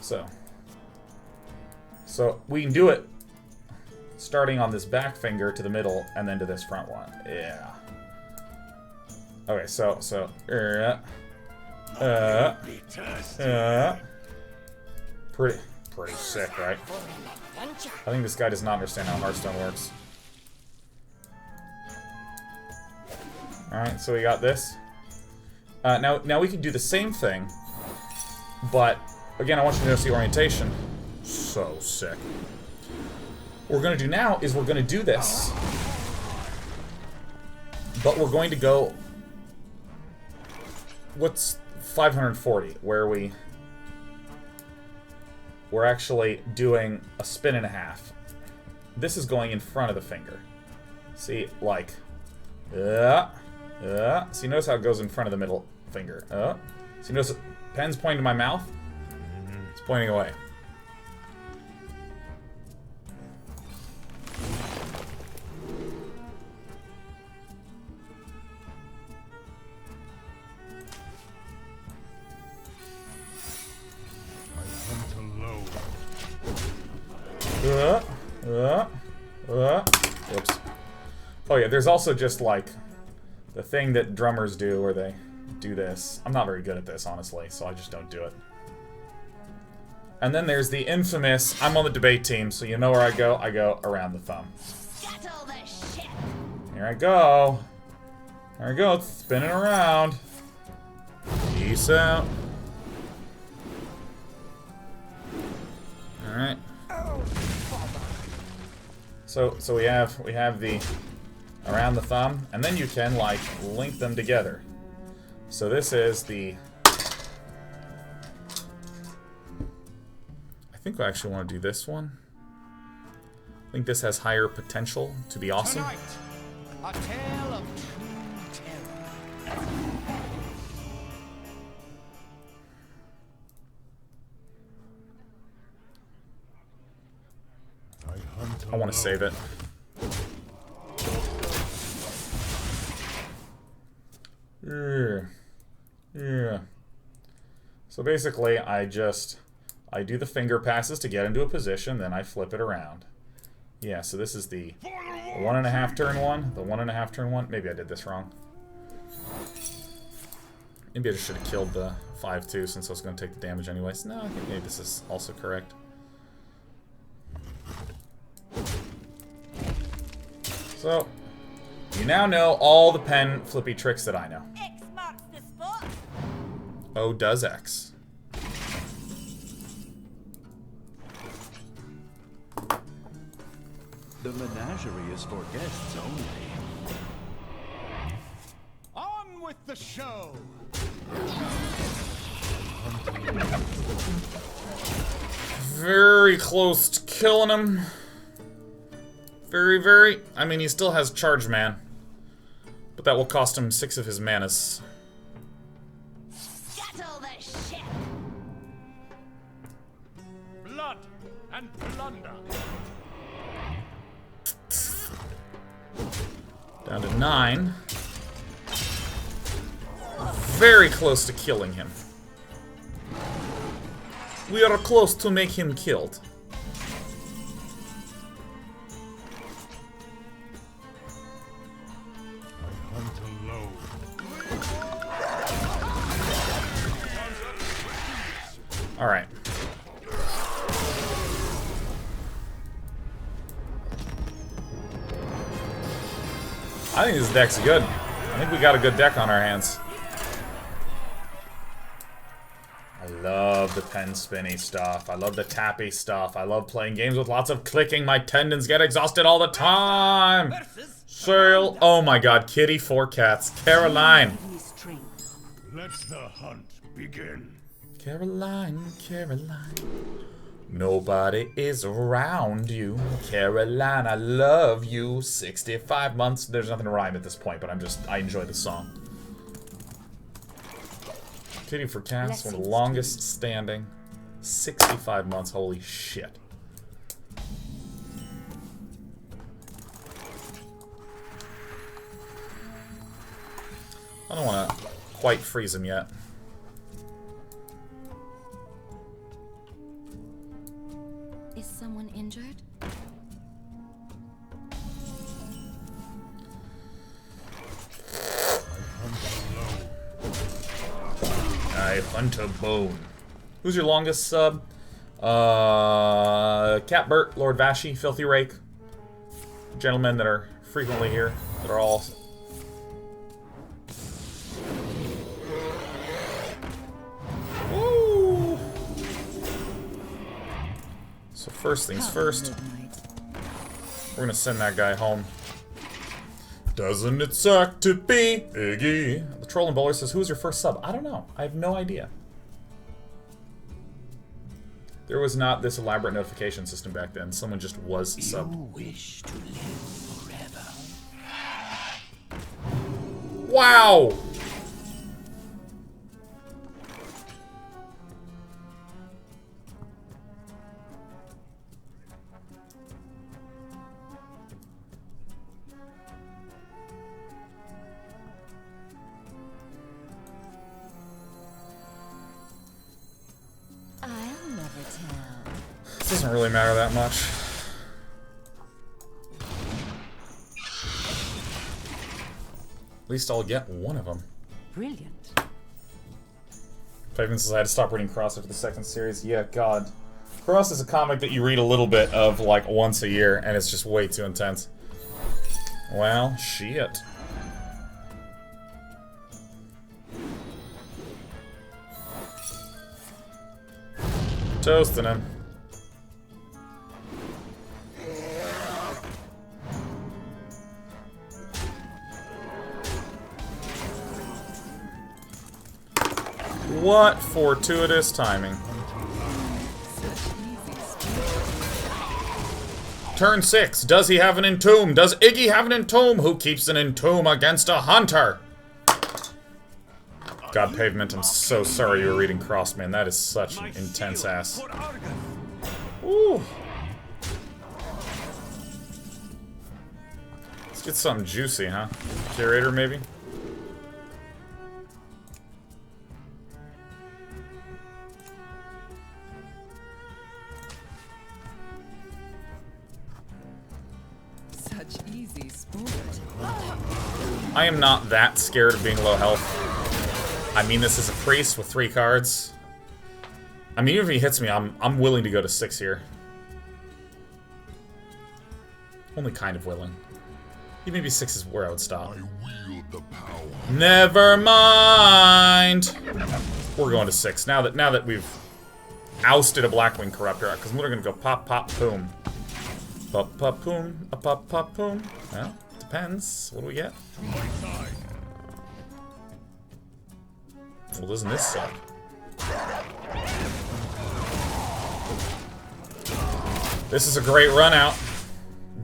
S1: So we can do it starting on this back finger to the middle and then to this front one. Yeah. Okay, so pretty sick, right? I think this guy does not understand how Hearthstone works. Alright, so we got this. Now we can do the same thing, but again, I want you to notice the orientation. So sick. What we're going to do now is we're going to do this, but we're going to go, what's 540, where we're actually doing a spin and a half. This is going in front of the finger. See, like, so you notice how it goes in front of the middle finger. So you notice the pen's pointing to my mouth? It's pointing away. Whoops. Oh yeah, there's also just like the thing that drummers do where they do this. I'm not very good at this, honestly, so I just don't do it. And then there's the infamous, I'm on the debate team, so you know where I go around the thumb. Here I go. There I go, it's spinning around. Peace out. Alright. So we have the around the thumb, and then you can like link them together. So this is the... I think I actually want to do this one. I think this has higher potential to be awesome.
S4: Tonight, a tale of true terror.
S1: I want to save it. Yeah. So basically, I do the finger passes to get into a position, then I flip it around. Yeah, so this is the 1.5 turn one, the 1.5 turn one. Maybe I did this wrong. Maybe I just should have killed the 5-2 since I was going to take the damage anyways. No, I think maybe this is also correct. So, you now know all the pen flippy tricks that I know.
S3: X marks the spot.
S1: O does X.
S5: The menagerie is for guests only.
S4: On with the show.
S1: Very close to killing him. Very. I mean, he still has Charge Man. But that will cost him 6 of his manas.
S3: Scuttle the ship.
S2: and plunder.
S1: Down to 9. Very close to killing him. We are close to make him killed.
S2: I hunt alone.
S1: Alright. I think this deck's good. I think we got a good deck on our hands. I love the pen spinny stuff. I love the tappy stuff. I love playing games with lots of clicking. My tendons get exhausted all the time. Sail. Oh my god, Kitty 4 cats. Caroline.
S2: Let the hunt begin.
S1: Caroline, Caroline. Nobody is around you. Caroline, I love you. 65 months. There's nothing to rhyme at this point, but I enjoy the song. Kitty for cats, one of the longest standing. 65 months, holy shit. I don't want to quite freeze him yet.
S6: Is someone injured?
S1: I hunt a bone. Who's your longest sub? Catbert, Lord Vashi, Filthy Rake. Gentlemen that are frequently here. That are all... Woo! So first things first. We're gonna send that guy home. Doesn't it suck to be Iggy? The Troll and Bowler says, who's your first sub? I don't know. I have no idea. There was not this elaborate notification system back then. Someone just was subbed.
S4: You wish to live forever.
S1: Wow! This doesn't really matter that much. At least I'll get one of them.
S3: Brilliant.
S1: Pavement says I had to stop reading Cross after the second series. Yeah, God. Cross is a comic that you read a little bit of, like, once a year, and it's just way too intense. Well, shit. Toasting him. What fortuitous timing. Turn 6. Does he have an entomb? Does Iggy have an entomb? Who keeps an entomb against a hunter? God, Pavement, I'm so sorry you were reading Cross, man. That is such an intense ass. Ooh. Let's get something juicy, huh? Curator, maybe?
S3: Such easy sport.
S1: I am not that scared of being low health. I mean, this is a priest with 3 cards. I mean, even if he hits me, I'm willing to go to 6 here. Only kind of willing. Maybe 6 is where I would stop.
S2: I wield the power.
S1: Never mind. We're going to 6 now that we've ousted a Blackwing Corruptor, because we're gonna go pop pop boom, pop pop boom, a pop pop boom. Well, depends. What do we get? Well, doesn't this suck? This is a great run out.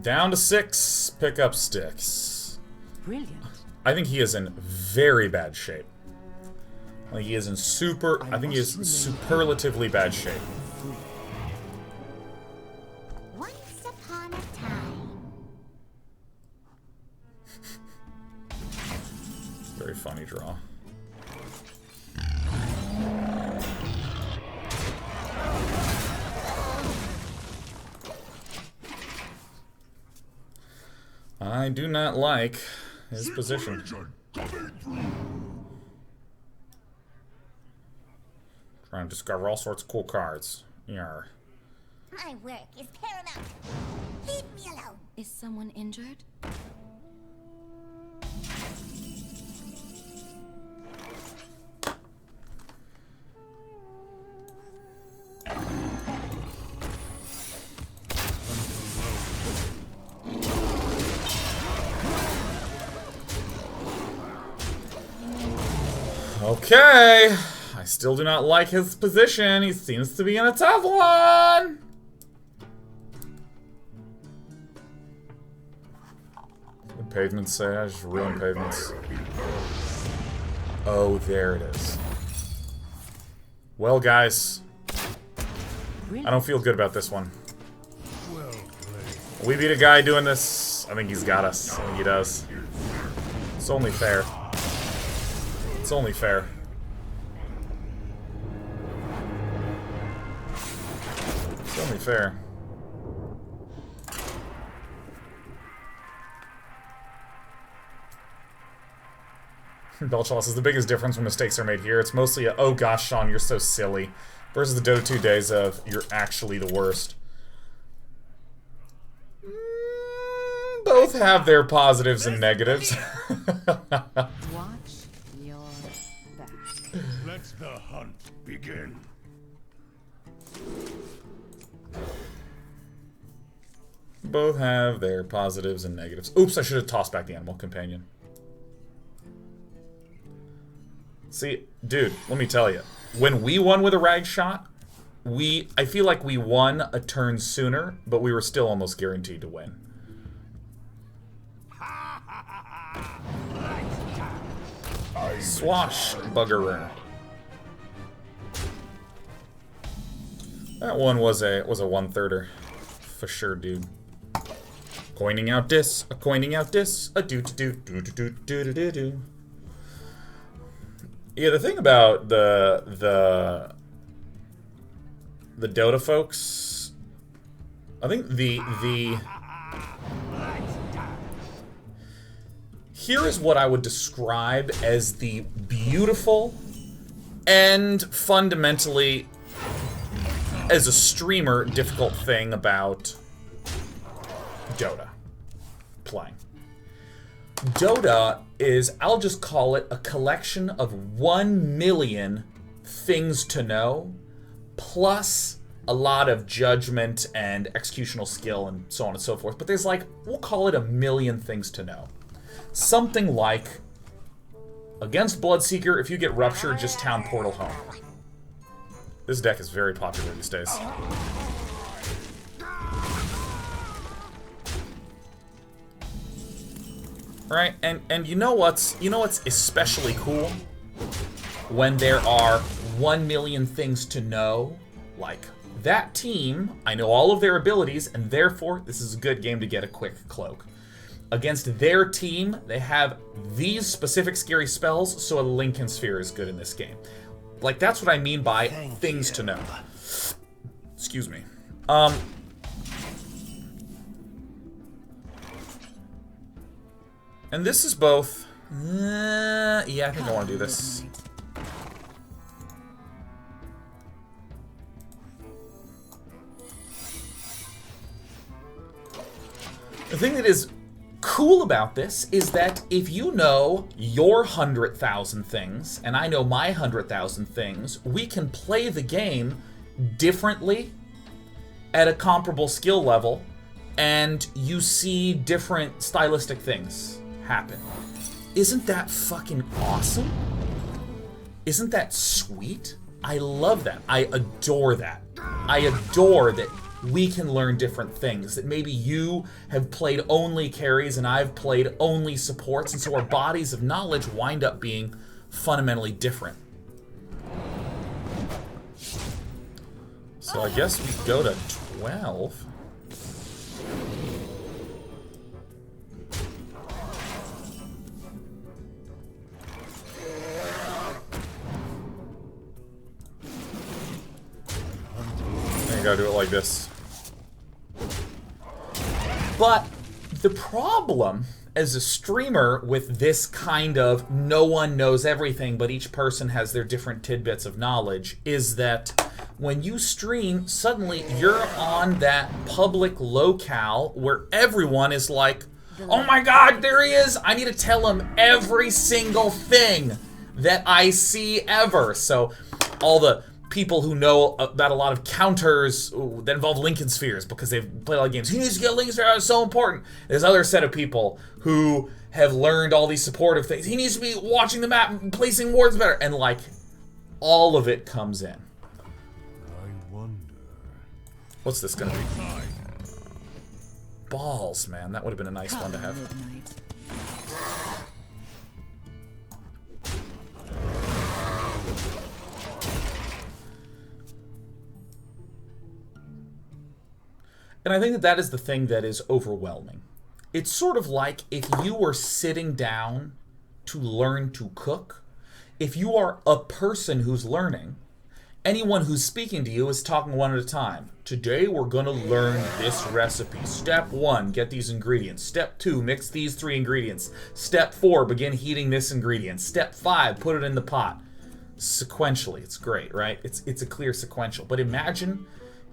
S1: Down to 6. Pick up sticks.
S3: Brilliant.
S1: I think he is in very bad shape. I think he is in superlatively bad shape. Very funny draw. I do not like his position. Trying to discover all sorts of cool cards. Yarr.
S6: My work is paramount. Leave me alone. Is someone injured?
S1: Okay. I still do not like his position. He seems to be in a tough one. What pavements say? I just ruined pavements. Oh, there it is. Well, guys. I don't feel good about this one. We beat a guy doing this. I think he's got us. I think he does. It's only fair. It's only fair. It's only fair. Belchaw says the biggest difference when mistakes are made here. It's mostly a, oh gosh, Sean, you're so silly, versus the Dota 2 days of you're actually the worst. Both have their positives and negatives.
S3: Watch your back.
S2: Let the hunt begin.
S1: Both have their positives and negatives. Oops, I should have tossed back the animal companion. See, dude, let me tell you. When we won with a rag shot, I feel like we won a turn sooner, but we were still almost guaranteed to win. Swashbuggerer. That one was a 1/3er. For sure, dude. Coining out this, a coining out this, a do-do-do-do-do-do-do-do-do. Yeah, the thing about the Dota folks, I think here is what I would describe as the beautiful and fundamentally, as a streamer, difficult thing about Dota playing. Dota is, I'll just call it, a collection of 1 million things to know, plus a lot of judgment and executional skill and so on and so forth. But there's like, we'll call it 1 million things to know. Something like, against Bloodseeker, if you get Rupture, just town Portal home. This deck is very popular these days. Right, and you know what's especially cool? When there are 1 million things to know, like that team, I know all of their abilities, and therefore this is a good game to get a quick cloak. Against their team, they have these specific scary spells, so a Lincoln Sphere is good in this game. Like, that's what I mean by things to know. Excuse me. And this is both... yeah, I think I want to do this. The thing that is cool about this is that if you know your 100,000 things, and I know my 100,000 things, we can play the game differently at a comparable skill level, and you see different stylistic things happen. Isn't that fucking awesome? Isn't that sweet? I love that. I adore that. I adore that we can learn different things. That maybe you have played only carries and I've played only supports, and so our bodies of knowledge wind up being fundamentally different. So I guess we go to 12. do it like this. But the problem as a streamer with this kind of no one knows everything, but each person has their different tidbits of knowledge, is that when you stream, suddenly you're on that public locale where everyone is like, oh my god, there he is! I need to tell him every single thing that I see ever. So all the people who know about a lot of counters that involve Lincoln spheres because they've played a lot of games. He needs to get a Lincoln sphere, it's so important. There's other set of people who have learned all these supportive things. He needs to be watching the map and placing wards better. And like, all of it comes in.
S2: I wonder.
S1: What's this gonna be? Balls, man. That would have been a nice one to have.
S3: Midnight.
S1: And I think that that is the thing that is overwhelming. It's sort of like if you were sitting down to learn to cook. If you are a person who's learning, anyone who's speaking to you is talking one at a time. Today we're going to learn this recipe. Step 1, get these ingredients. Step 2, mix these 3 ingredients. Step 4, begin heating this ingredient. Step 5, put it in the pot. Sequentially, it's great, right? It's a clear sequential. But imagine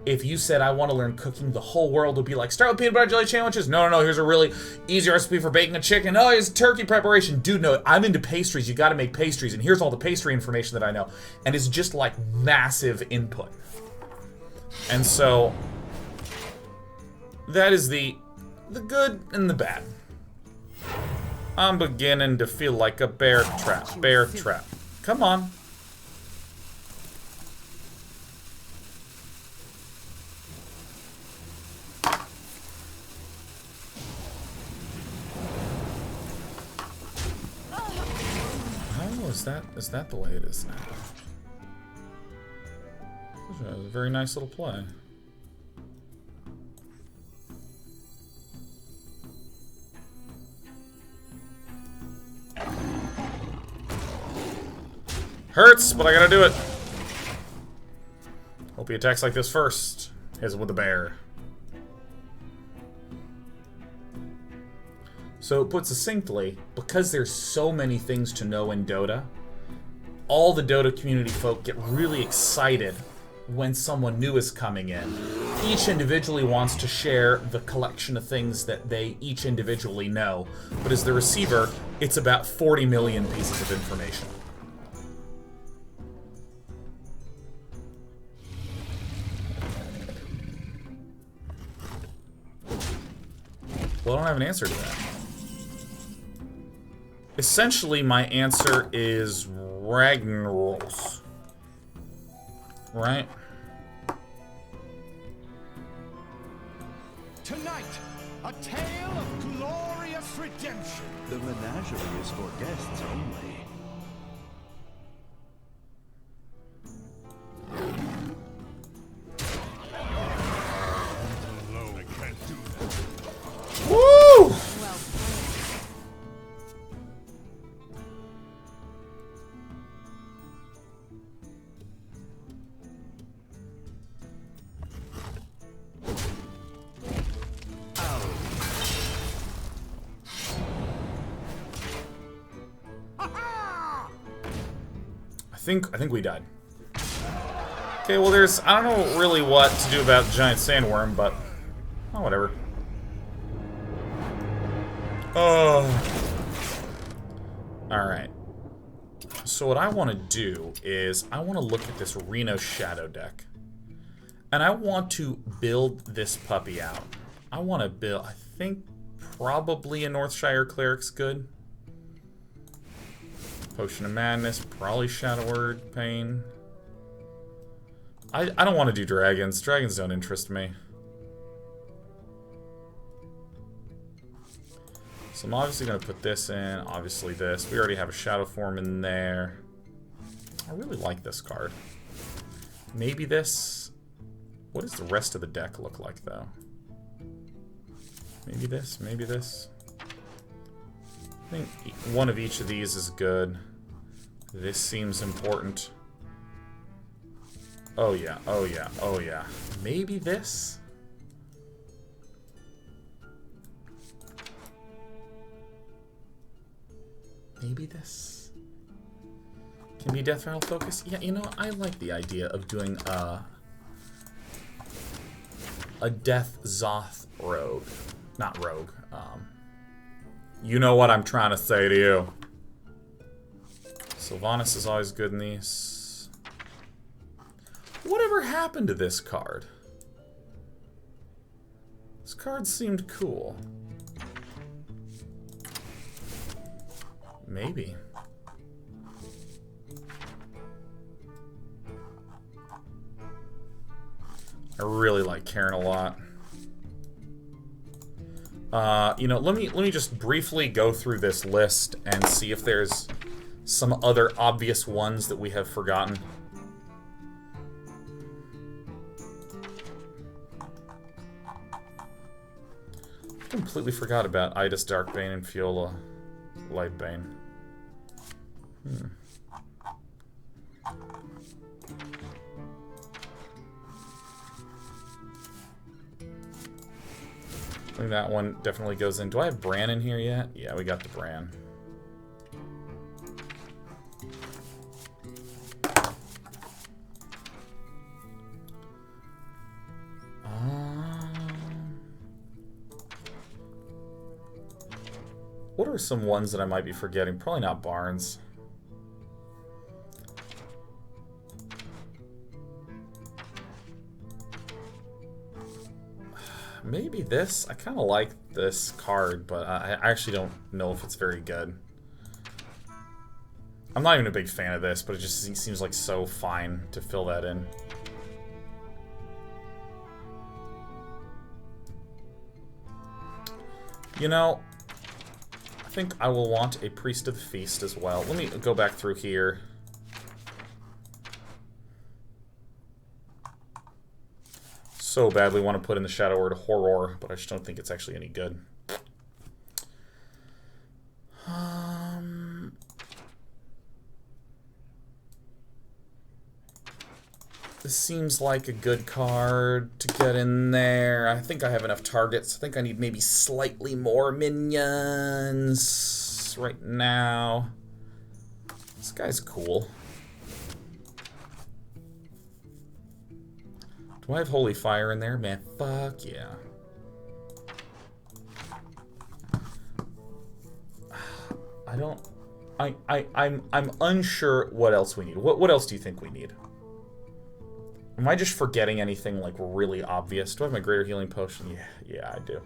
S1: if you said, I want to learn cooking, the whole world would be like, start with peanut butter jelly sandwiches. No, here's a really easy recipe for baking a chicken. Oh, here's turkey preparation. Dude, no, I'm into pastries. You got to make pastries. And here's all the pastry information that I know. And it's just like massive input. And so, that is the good and the bad. I'm beginning to feel like a bear trap. Bear trap. Come on. Is that the way it is now? That was a very nice little play. Hurts, but I gotta do it. Hope he attacks like this first. Hits it with the bear. So put succinctly, because there's so many things to know in Dota, all the Dota community folk get really excited when someone new is coming in. Each individually wants to share the collection of things that they each individually know, but as the receiver, it's about 40 million pieces of information. Well, I don't have an answer to that. Essentially, my answer is Ragnaros. Right?
S4: Tonight, a tale of glorious redemption.
S5: The menagerie is for guests only.
S2: Alone, I can't do that.
S1: Woo! I think we died. Okay, well I don't know really what to do about giant sandworm, but oh, whatever. Oh. Alright. So what I want to do is I want to look at this Reno Shadow deck. And I want to build this puppy out. I want to build, I think probably a Northshire Cleric's good. Potion of Madness, probably Shadow Word, Pain. I don't want to do dragons. Dragons don't interest me. So I'm obviously going to put this in, obviously this. We already have a Shadow Form in there. I really like this card. Maybe this. What does the rest of the deck look like, though? Maybe this, maybe this. I think one of each of these is good. This seems important. Oh yeah, oh yeah, oh yeah. Maybe this? Maybe this? Can be Death Rattle focus? Yeah, you know, I like the idea of doing a Death Zoth rogue. Not rogue. You know what I'm trying to say to you. Sylvanas is always good in these. Whatever happened to this card? This card seemed cool. Maybe. I really like Karen a lot. You know, let me just briefly go through this list and see if there's some other obvious ones that we have forgotten. Completely forgot about Idis Darkbane and Fiola Lightbane. I think that one definitely goes in. Do I have Bran in here yet? Yeah, we got the Bran. What are some ones that I might be forgetting? Probably not Barnes. Maybe this? I kind of like this card, but I actually don't know if it's very good. I'm not even a big fan of this, but it just seems like so fine to fill that in. You know, I think I will want a Priest of the Feast as well. Let me go back through here. So badly want to put in the Shadow Word Horror, but I just don't think it's actually any good. This seems like a good card to get in there. I think I have enough targets. I think I need maybe slightly more minions right now. This guy's cool. Do I have Holy Fire in there? Man, fuck yeah. I don't... I'm unsure what else we need. What else do you think we need? Am I just forgetting anything, like, really obvious? Do I have my Greater Healing Potion? Yeah, I do.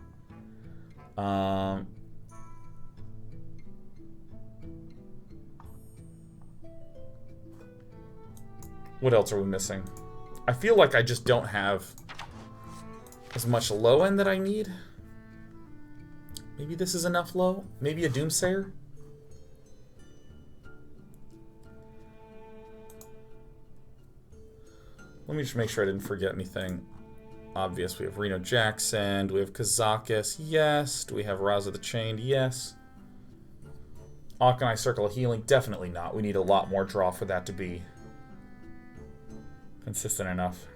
S1: What else are we missing? I feel like I just don't have as much low end that I need. Maybe this is enough low? Maybe a Doomsayer? Let me just make sure I didn't forget anything obvious. We have Reno Jackson. Do we have Kazakis? Yes. Do we have Raza the Chained? Yes. Akanai Circle of Healing? Definitely not. We need a lot more draw for that to be consistent enough.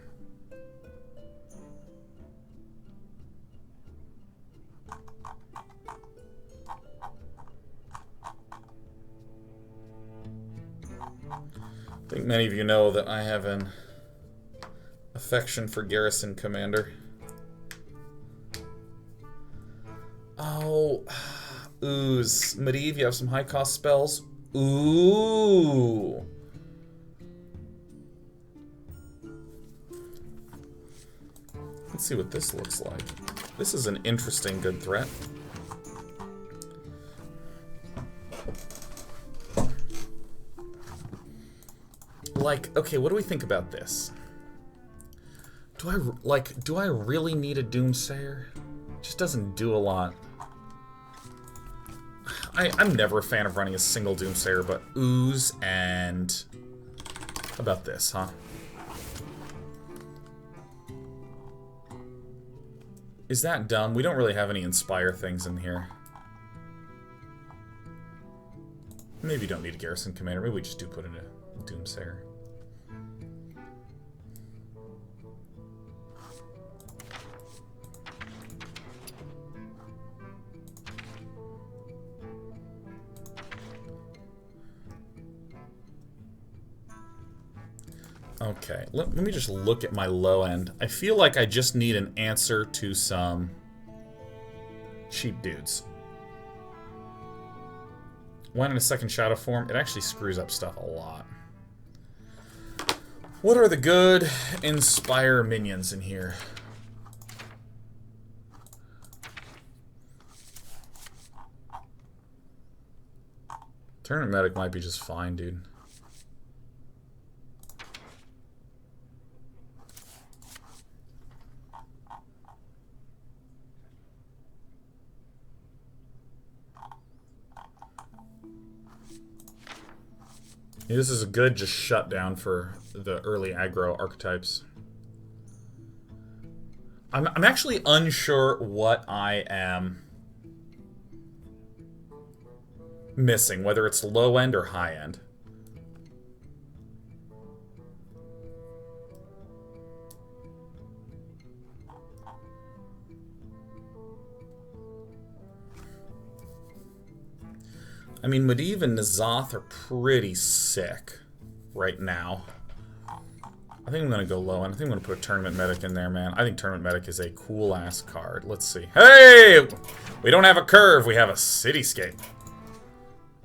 S1: I think many of you know that I have an affection for Garrison Commander. Oh, ooze. Medivh, you have some high cost spells? Ooh. Let's see what this looks like. This is an interesting good threat. Like, okay, what do we think about this? Do I really need a Doomsayer? It just doesn't do a lot. I'm never a fan of running a single Doomsayer, but Ooze and... How about this, huh? Is that dumb? We don't really have any Inspire things in here. Maybe you don't need a Garrison Commander. Maybe we just do put in a Doomsayer. Okay, let me just look at my low end. I feel like I just need an answer to some cheap dudes. One in a second shadow form, it actually screws up stuff a lot. What are the good Inspire minions in here? Tournament Medic might be just fine, dude. Yeah, this is a good just shutdown for the early aggro archetypes. I'm actually unsure what I am missing, whether it's low end or high end. I mean, Medivh and N'Zoth are pretty sick right now. I think I'm going to go low end. I think I'm going to put a Tournament Medic in there, man. I think Tournament Medic is a cool-ass card. Let's see. Hey! We don't have a curve. We have a Cityscape.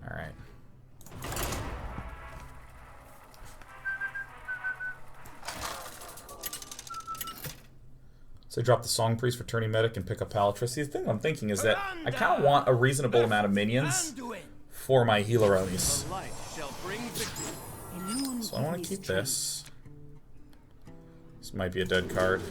S1: Alright. So drop the Song Priest for Tourney Medic and pick up Palatrus. See, the thing I'm thinking is that I kind of want a reasonable amount of minions for my Healeronis. So I want to keep this. This might be a dead card.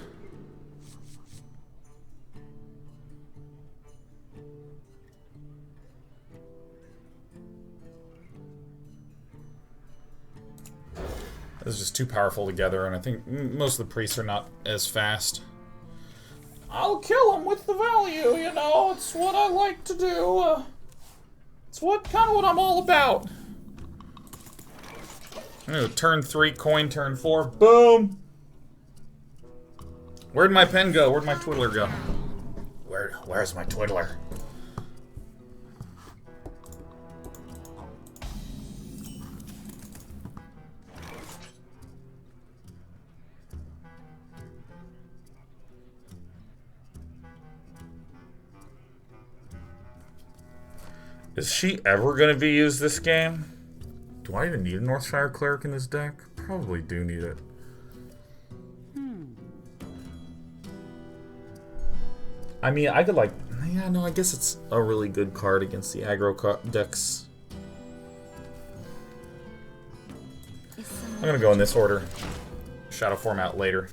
S1: This is just too powerful together, and I think most of the priests are not as fast. I'll kill him with the value, you know. It's what I like to do. It's kind of what I'm all about. Turn 3, coin, turn 4. Boom! Where'd my pen go? Where'd my twiddler go? Where's my twiddler? Is she ever going to be used this game? Do I even need a Northshire Cleric in this deck? Probably do need it. I mean, I could like... Yeah, no, I guess it's a really good card against the aggro decks. I'm going to go in this order. Shadow form out later.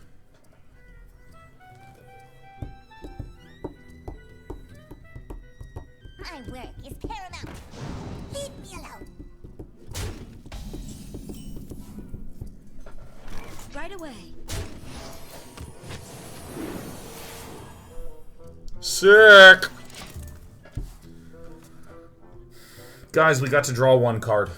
S6: My work is paramount. Leave me alone.
S3: Right away.
S1: Sick! Guys, we got to draw one card.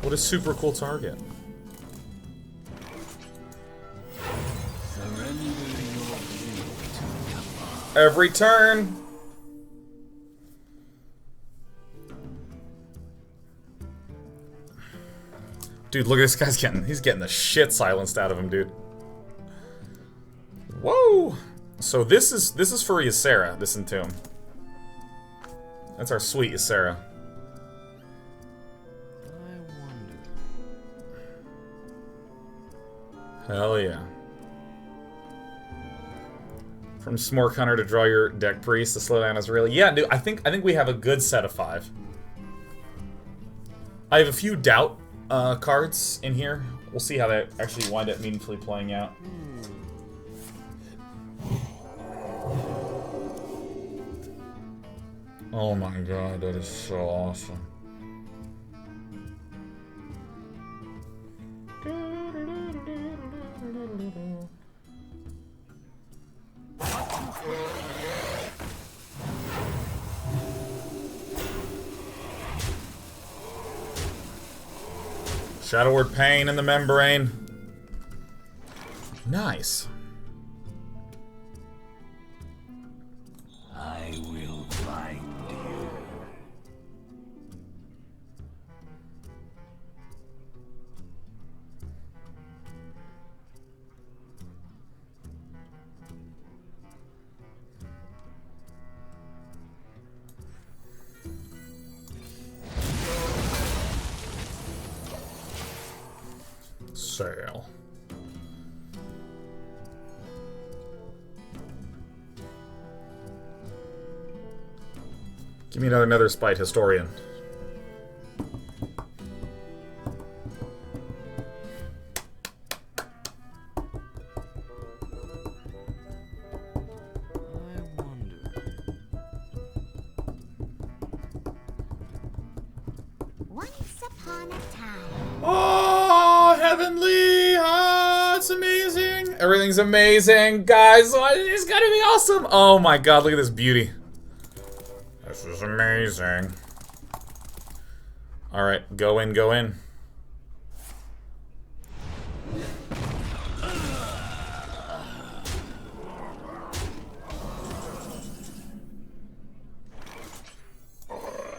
S1: What a super cool target. Every turn. Dude, look at this guy's he's getting the shit silenced out of him, dude. Whoa! So this is for Ysera, this Entomb. That's our sweet Ysera. Hell yeah. From Smork Hunter to draw your deck priest, the slowdown is really... Yeah, dude, I think we have a good set of 5. I have a few doubt cards in here. We'll see how that actually wind up meaningfully playing out. Oh my god, that is so awesome. Shadow Word Pain in the membrane. Nice. sale. Give me another spite historian.
S6: Once upon a time.
S1: Oh, heavenly! Oh, it's amazing! Everything's amazing, guys! Oh, it's gonna be awesome! Oh my god, look at this beauty. This is amazing. Alright, go in, go in.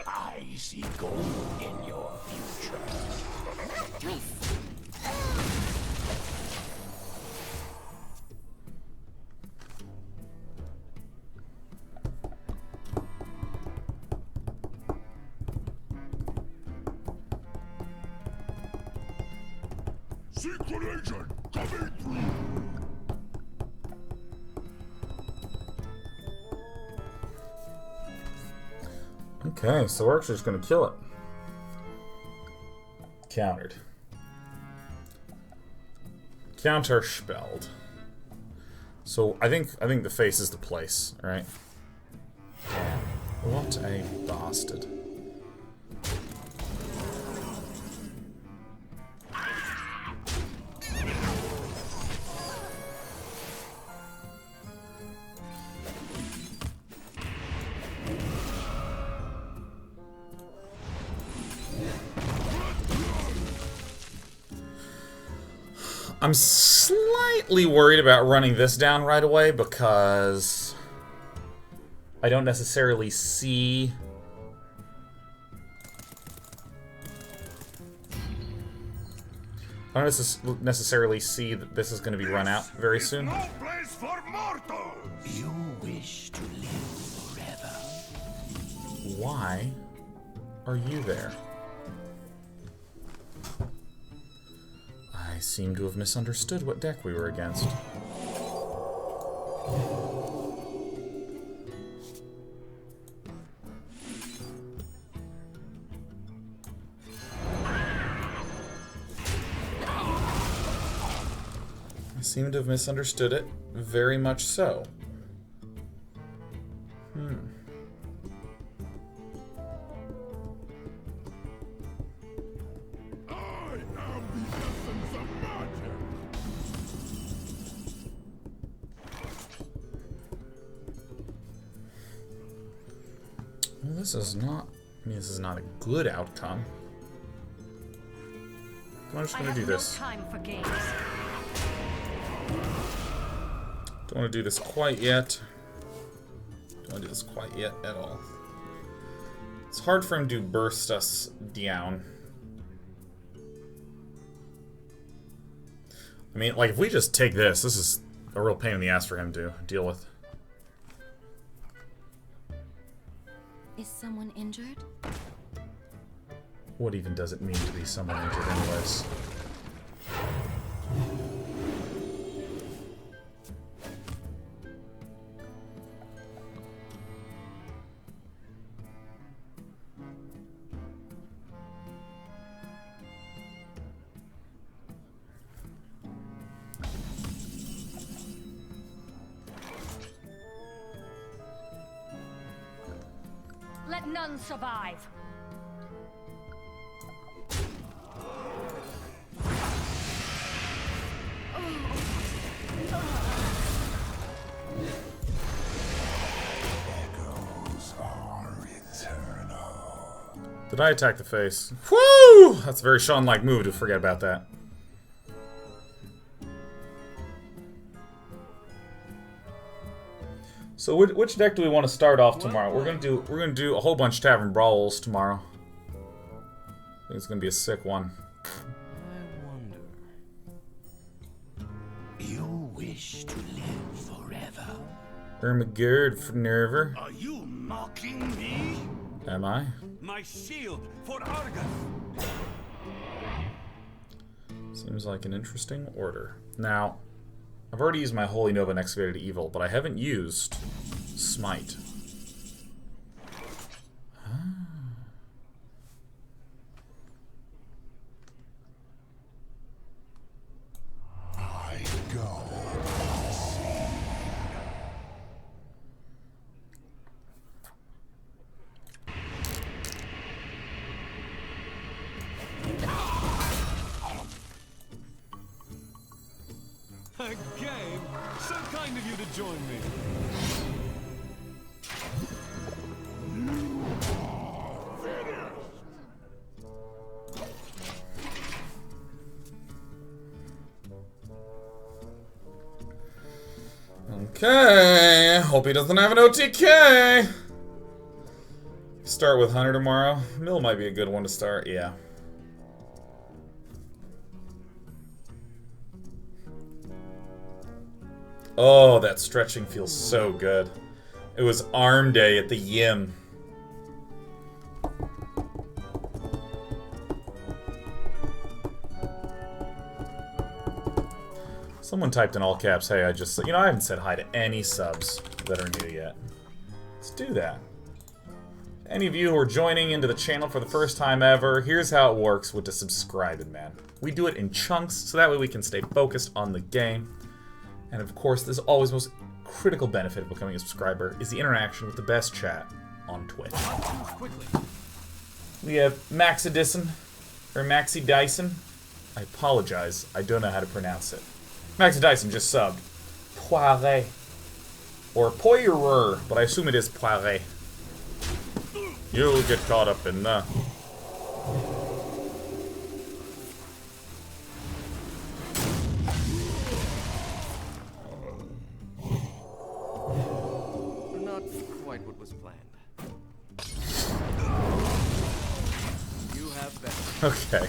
S2: I see gold in your future.
S6: Twist.
S2: Secret agent coming through.
S1: Okay, so we're actually just gonna kill it. Countered. Counterspelled. So I think the face is the place, right? Damn. What a bastard. I'm slightly worried about running this down right away because I don't necessarily see... I don't necessarily see that this is going to be run out very soon.
S2: No place for mortals.
S4: You wish to live forever.
S1: Why are you there? I seem to have misunderstood what deck we were against. I seem to have misunderstood it, very much so.
S2: I am the essence of magic.
S1: Well, this is not... I mean, this is not a good outcome. I'm just gonna do this.
S3: Time for games.
S1: Don't want to do this quite yet. Don't want to do this quite yet at all. It's hard for him to burst us down. I mean, like, if we just take this, this is a real pain in the ass for him to deal with.
S6: Is someone injured?
S1: What even does it mean to be someone injured anyways?
S3: Let none survive.
S2: Echoes are eternal.
S1: Did I attack the face? Woo! That's a very Sean-like move to forget about that. So which deck do we want to start off tomorrow? We're gonna do a whole bunch of Tavern Brawls tomorrow. I think it's gonna be a sick one.
S4: I wonder. You wish to live forever.
S1: Ermagerd for Nerver.
S2: Are you mocking me?
S1: Am I?
S2: My shield for Argus.
S1: Seems like an interesting order. Now, I've already used my Holy Nova and Excavated Evil, but I haven't used Smite.
S2: I go.
S7: A game? So kind of you to join me.
S1: Okay, hope he doesn't have an OTK. Start with Hunter tomorrow. Mill might be a good one to start, yeah. Oh, that stretching feels so good. It was arm day at the Yim. Someone typed in all caps, hey, I haven't said hi to any subs that are new yet. Let's do that. Any of you who are joining into the channel for the first time ever, here's how it works with the subscribing, man. We do it in chunks, so that way we can stay focused on the game. And of course, there's always the most critical benefit of becoming a subscriber is the interaction with the best chat on Twitch. We have Maxi Dyson. I apologize, I don't know how to pronounce it. Maxi Dyson just subbed. Poiré. Or Poirer, but I assume it is Poiré. You'll get caught up in the...
S4: Not quite what was planned. You have better.
S1: Okay.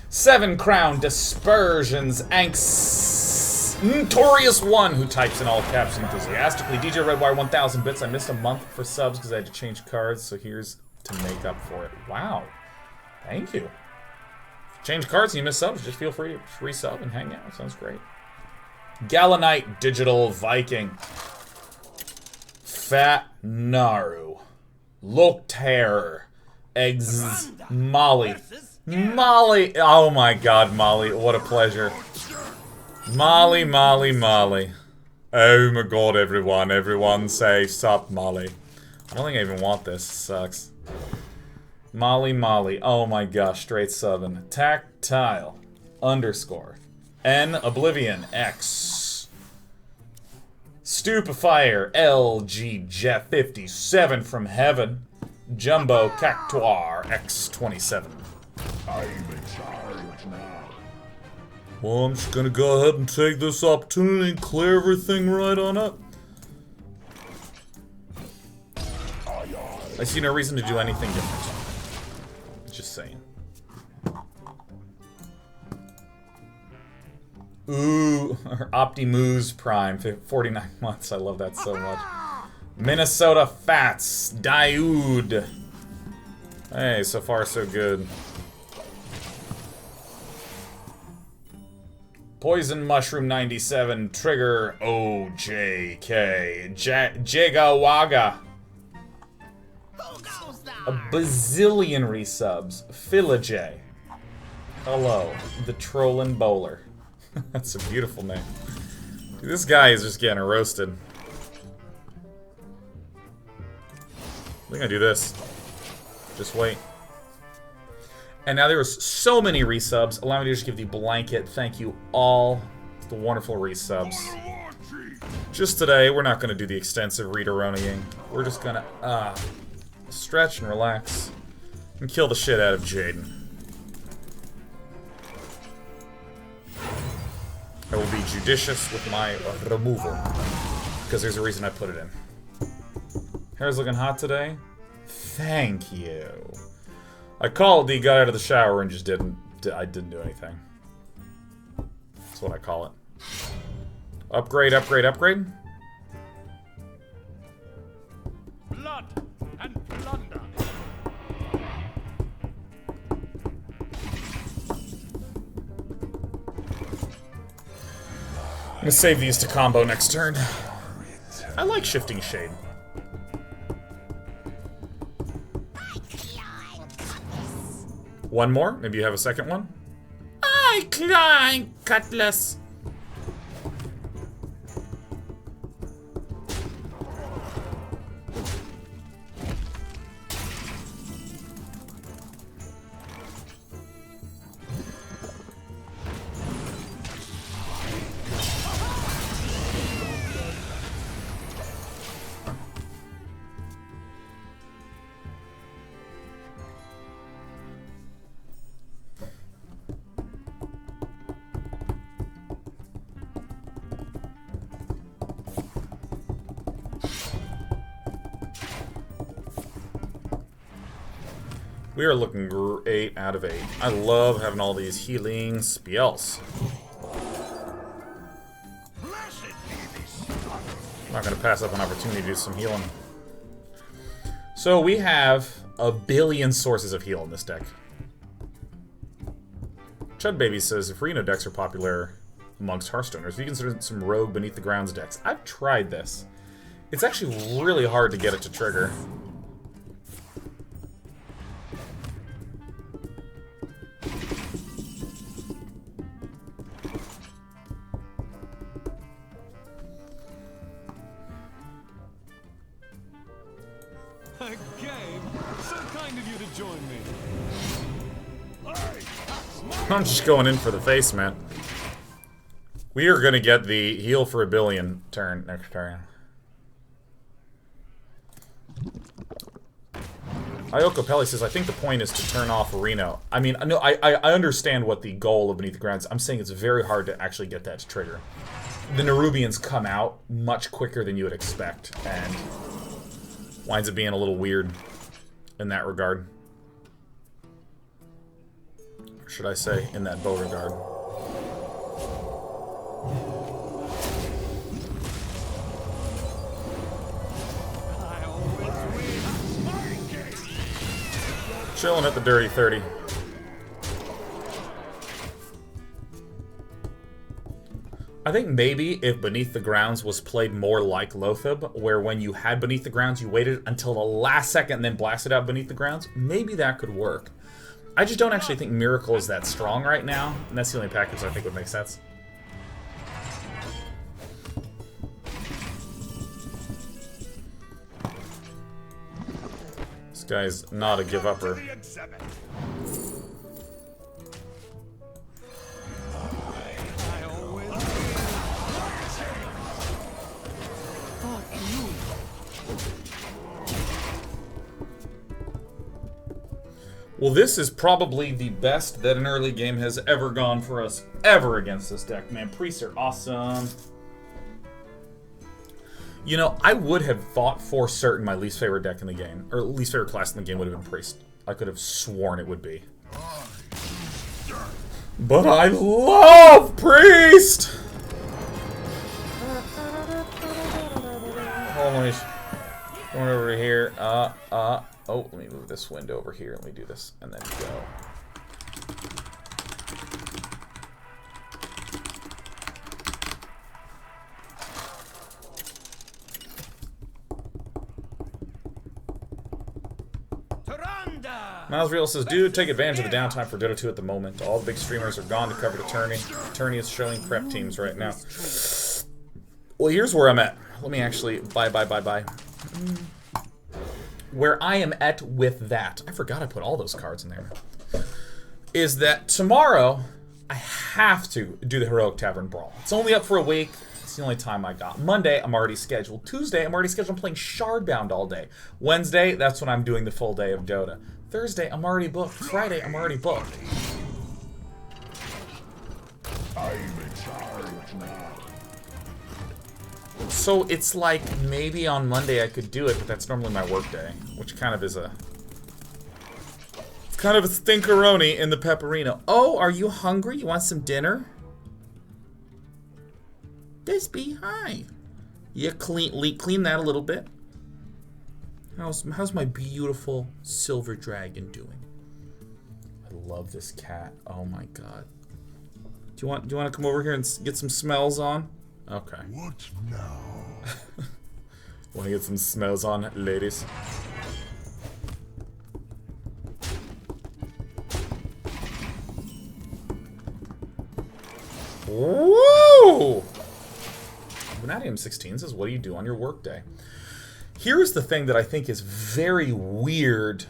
S1: 7 Crown Dispersions Notorious One, who types in all caps enthusiastically. DJ Redwire 1000 bits. I missed a month for subs because I had to change cards, so here's to make up for it. Wow. Thank you. Change cards and you miss subs, just feel free to resub and hang out. Sounds great. Galanite Digital Viking. Fat Naru. Lokter. Eggs. Molly. Molly. Oh my god, Molly. What a pleasure. Molly. Oh my god, everyone. Everyone say sup, Molly. I don't think I even want this. It sucks. Molly. Oh my gosh, straight subbing. Tactile. _ N Oblivion X. Stupefier LG Jeff 57 from Heaven. Jumbo Cactuar X27.
S2: I'm in charge now.
S1: Well, I'm just gonna go ahead and take this opportunity and clear everything right on up. I see no reason to do anything different. Just saying. Ooh, Optimus Prime, 49 months. I love that so much. Minnesota Fats, Daoud. Hey, so far so good. Poison Mushroom 97, Trigger OJK, Jagawaga. A bazillion resubs. Philaj. Hello, the Trollin' Bowler. That's a beautiful name. Dude, this guy is just getting roasted. I think I do this. Just wait. And now there was so many resubs. Allow me to just give the blanket thank you all to the wonderful resubs. Just today, we're not going to do the extensive reader-owning. We're just going to stretch and relax and kill the shit out of Jaden. I will be judicious with my removal because there's a reason I put it in. Hair's looking hot today. Thank you. I called he got out of the shower and just I didn't do anything. That's what I call it. Upgrade.
S2: Blood and plunder.
S1: gonna save these to combo next turn. I like Shifting Shade. One more? Maybe you have a second one? I climb Cutlass. We are looking great out of 8. I love having all these healing spells. I'm not going to pass up an opportunity to do some healing. So we have a billion sources of heal in this deck. Chud Baby says, if Reno decks are popular amongst Hearthstoners, you consider some rogue Beneath the Grounds decks. I've tried this. It's actually really hard to get it to trigger.
S7: A game? So kind of you to join me.
S1: I'm just going in for the face, man. We are going to get the heal for a billion turn next turn. Ayoko Pelli says, I think the point is to turn off Reno. I mean, no, I understand what the goal of Beneath the Grounds is. I'm saying it's very hard to actually get that to trigger. The Nerubians come out much quicker than you would expect, and winds up being a little weird in that regard. Or should I say, in that Beauregard. Chilling at the Dirty 30. I think maybe if Beneath the Grounds was played more like Loatheb, where when you had Beneath the Grounds, you waited until the last second and then blasted out Beneath the Grounds, maybe that could work. I just don't actually think Miracle is that strong right now, and that's the only package I think would make sense. This guy's not a give-upper. Well, this is probably the best that an early game has ever gone for us, ever against this deck, man. Priests are awesome. You know, I would have thought for certain my least favorite deck in the game, or least favorite class in the game would have been Priest. I could have sworn it would be. But I love Priest! Hold on, going over here. Oh, let me move this window over here. Let me do this, and then go. Miles Real says, dude, take advantage of the downtime for Dota 2 at the moment. All the big streamers are gone to cover the tourney. The tourney is showing prep teams right now. Well, here's where I'm at. Let me actually, bye. Where I am at with that, I forgot I put all those cards in there, is that tomorrow I have to do the Heroic Tavern Brawl. It's only up for a week. It's the only time I got. Monday, I'm already scheduled. Tuesday, I'm already scheduled. I'm playing Shardbound all day. Wednesday, that's when I'm doing the full day of Dota. Thursday, I'm already booked. Friday, I'm already booked.
S2: I'm in charge now.
S1: So it's like maybe on Monday I could do it, but that's normally my work day, which kind of is a... It's kind of a stinkeroni in the pepperino. Oh, are you hungry? You want some dinner? Bisbee, hi. Yeah, clean that a little bit. How's my beautiful silver dragon doing? I love this cat. Oh my god. Do you want to come over here and get some smells on? Okay.
S2: What now?
S1: Want to get some smells on, ladies? Woo! Vanadium 16 says, what do you do on your workday? Here's the thing that I think is very weird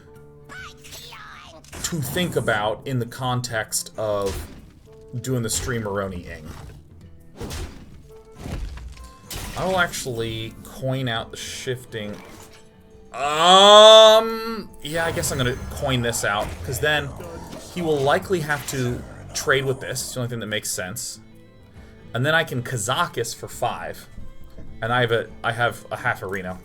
S1: to think about in the context of doing the streameroni-ing. I will actually coin out the shifting. Yeah, I guess I'm gonna coin this out, because then he will likely have to trade with this. It's the only thing that makes sense. And then I can Kazakus for 5. And I have a half arena.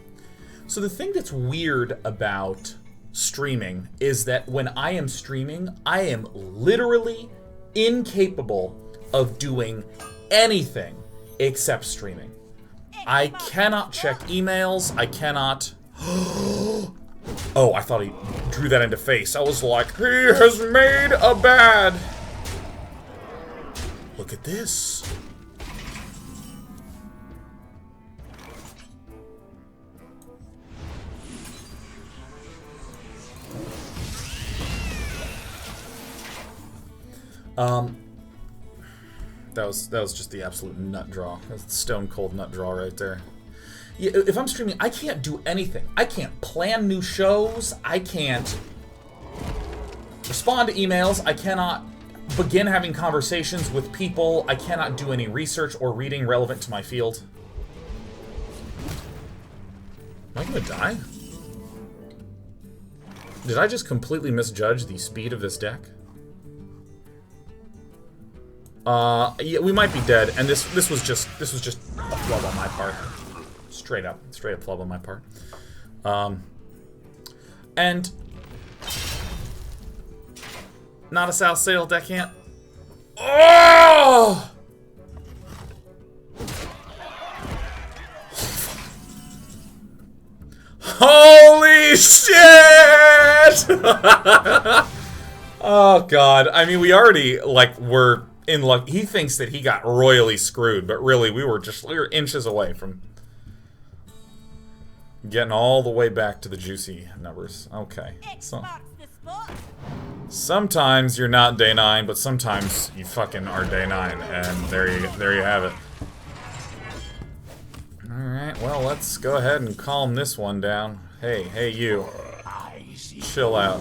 S1: So the thing that's weird about streaming is that when I am streaming, I am literally incapable of doing anything except streaming. I cannot check emails. I cannot... Oh, I thought he drew that into face. I was like, he has made a bad... Look at this. That was just the absolute nut draw. That's the stone cold nut draw right there. Yeah, if I'm streaming, I can't do anything. I can't plan new shows. I can't respond to emails. I cannot begin having conversations with people. I cannot do any research or reading relevant to my field. Am I gonna die? Did I just completely misjudge the speed of this deck? Yeah, we might be dead, and this was just a flub on my part. Straight up flub on my part. And not a South Sail deckhand. Oh! Holy shit! Oh god. I mean, we already were in luck. He thinks that he got royally screwed, but really we were inches away from getting all the way back to the juicy numbers. Okay. So sometimes you're not day 9, but sometimes you fucking are day 9, and there you have it. Alright, well, let's go ahead and calm this one down. Hey you. Chill out.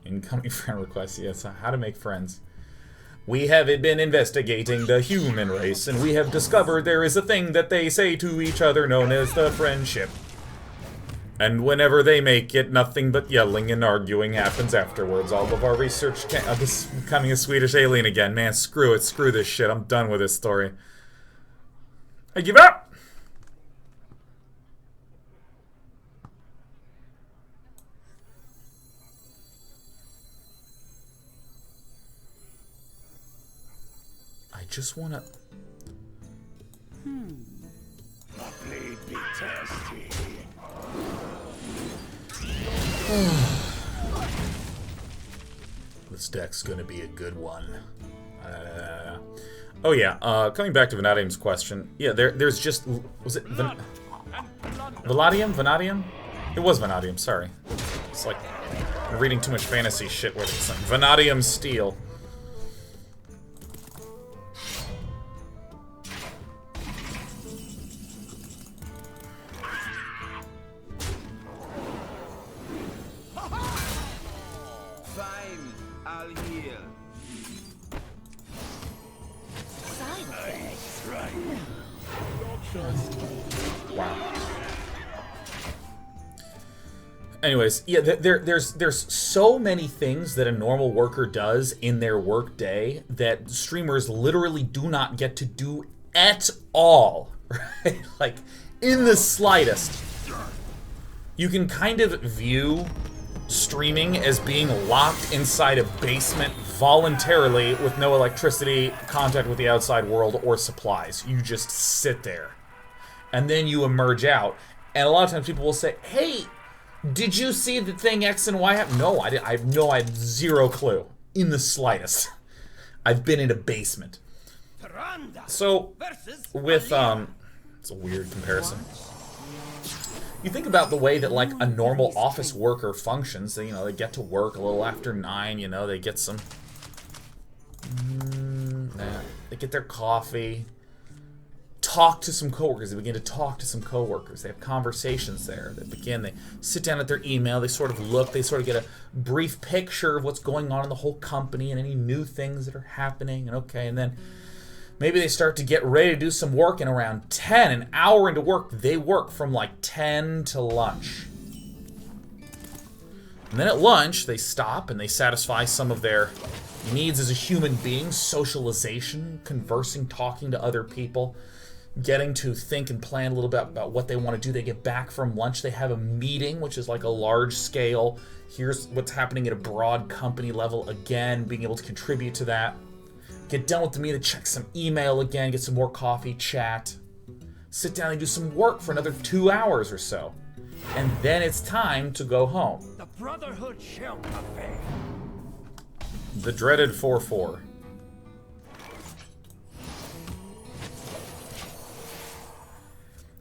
S1: Incoming friend request, yes. How to make friends. We have been investigating the human race, and we have discovered there is a thing that they say to each other known as the friendship. And whenever they make it, nothing but yelling and arguing happens afterwards. All of our research this is becoming a Swedish alien again. Man, screw it. Screw this shit. I'm done with this story. I give up! I just wanna...
S2: Blade be thirsty.
S1: This deck's gonna be a good one. Oh yeah, coming back to Vanadium's question. Yeah, there's just... Was it... Vanadium? It was Vanadium, sorry. It's like... I'm reading too much fantasy shit where it's like Vanadium Steel. Wow. Anyways, yeah, there's so many things that a normal worker does in their work day that streamers literally do not get to do at all, right? Like, in the slightest. You can kind of view streaming as being locked inside a basement voluntarily with no electricity, contact with the outside world, or supplies. You just sit there. And then you emerge out. And a lot of times people will say, hey, Did you see the thing X and Y happen? No, I had zero clue. In the slightest. I've been in a basement. So, with, it's a weird comparison. You think about the way that, like, a normal office worker functions. You know, they get to work a little after 9, you know, they get some... they get their coffee. Talk to some coworkers. They begin to talk to some coworkers. They have conversations there. They sit down at their email. They sort of look. They sort of get a brief picture of what's going on in the whole company and any new things that are happening. And okay, and then maybe they start to get ready to do some work. And around 10, an hour into work, they work from like 10 to lunch. And then at lunch, they stop and they satisfy some of their needs as a human being: socialization, conversing, talking to other people, getting to think and plan a little bit about what they want to do. They get back from lunch, they have a meeting, which is like a large scale, here's what's happening at a broad company level, again, being able to contribute to that. Get done with the meeting, check some email again, get some more coffee, chat, sit down and do some work for another 2 hours or so. And then it's time to go home.
S4: The Brotherhood shall prevail.
S1: The dreaded 4-4.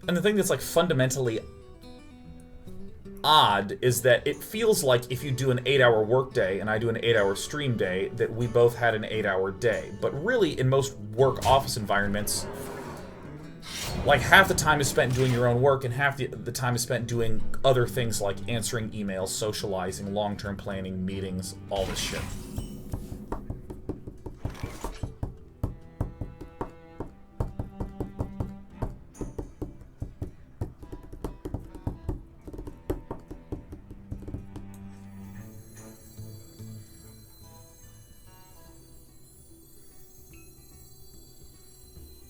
S1: And the thing that's like fundamentally odd is that it feels like if you do an 8-hour workday and I do an 8-hour stream day, that we both had an 8-hour day. But really, in most work office environments, like half the time is spent doing your own work and half the time is spent doing other things like answering emails, socializing, long-term planning, meetings, all this shit.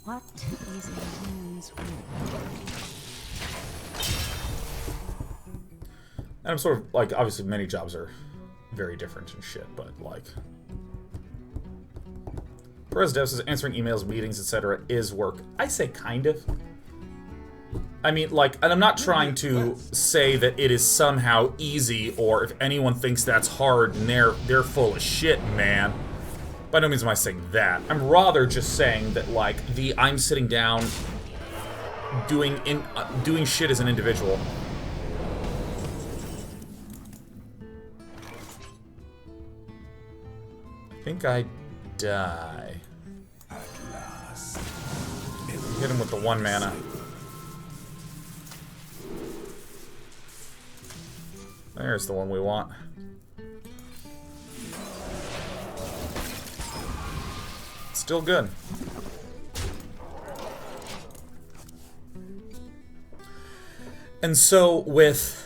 S3: What is a woman's will?
S1: And I'm sort of, like, obviously many jobs are very different and shit, but, like... Perez Dev says answering emails, meetings, etc. is work. I say kind of. I mean, like, and I'm not trying to say that it is somehow easy, or if anyone thinks that's hard, and they're full of shit, man. By no means am I saying that. I'm rather just saying that, like, I'm sitting down doing shit as an individual. I think I die. Hit him with the 1 mana. There's the one we want. Still good. And so with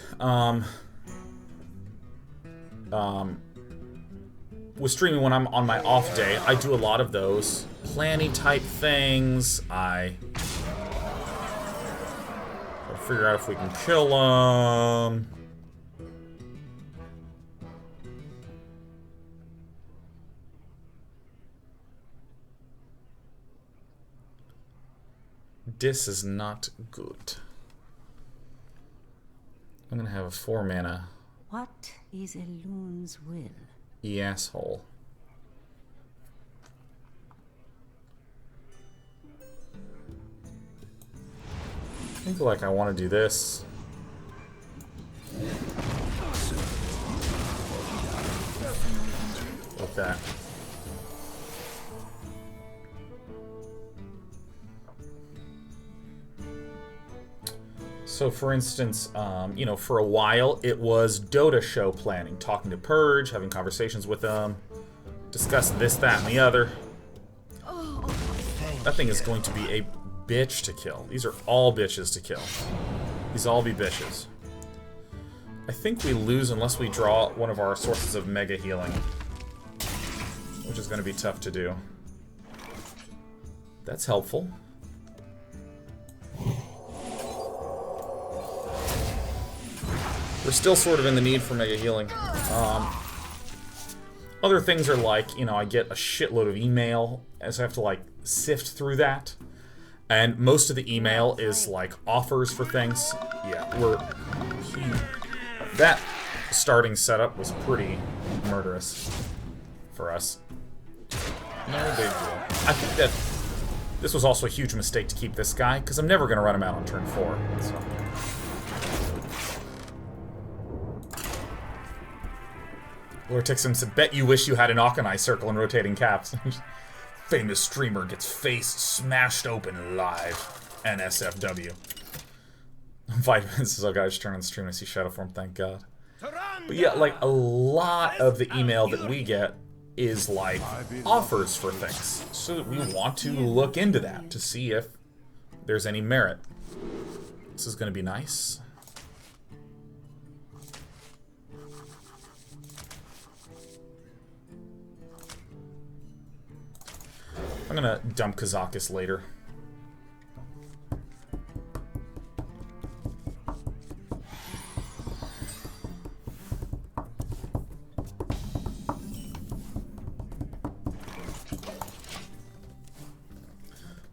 S1: streaming when I'm on my off day, I do a lot of those planning type things. I figure out if we can kill them. This is not good. I'm gonna have a 4 mana.
S3: What is a loon's will?
S1: Asshole. I feel like I want to do this. Like that. So, for instance, you know, for a while, it was Dota show planning. Talking to Purge, having conversations with them, discuss this, that, and the other. That thing is going to be a bitch to kill. These are all bitches to kill. These all be bitches. I think we lose unless we draw one of our sources of mega healing, which is going to be tough to do. That's helpful. We're still sort of in the need for mega healing. Other things are like, you know, I get a shitload of email, and so I have to, like, sift through that. And most of the email is, like, offers for things. Yeah, that starting setup was pretty murderous for us. No big deal. I think that this was also a huge mistake to keep this guy, because I'm never going to run him out on turn 4. So. Lord Tixum said, bet you wish you had an Akanai circle and rotating caps. Famous streamer gets face smashed open live. NSFW. Vitamins is our guy's turn on the stream. I see Shadow Form, thank God. But yeah, like, a lot of the email that we get is like offers for things. So we want to look into that to see if there's any merit. This is going to be nice. I'm gonna dump Kazakis later.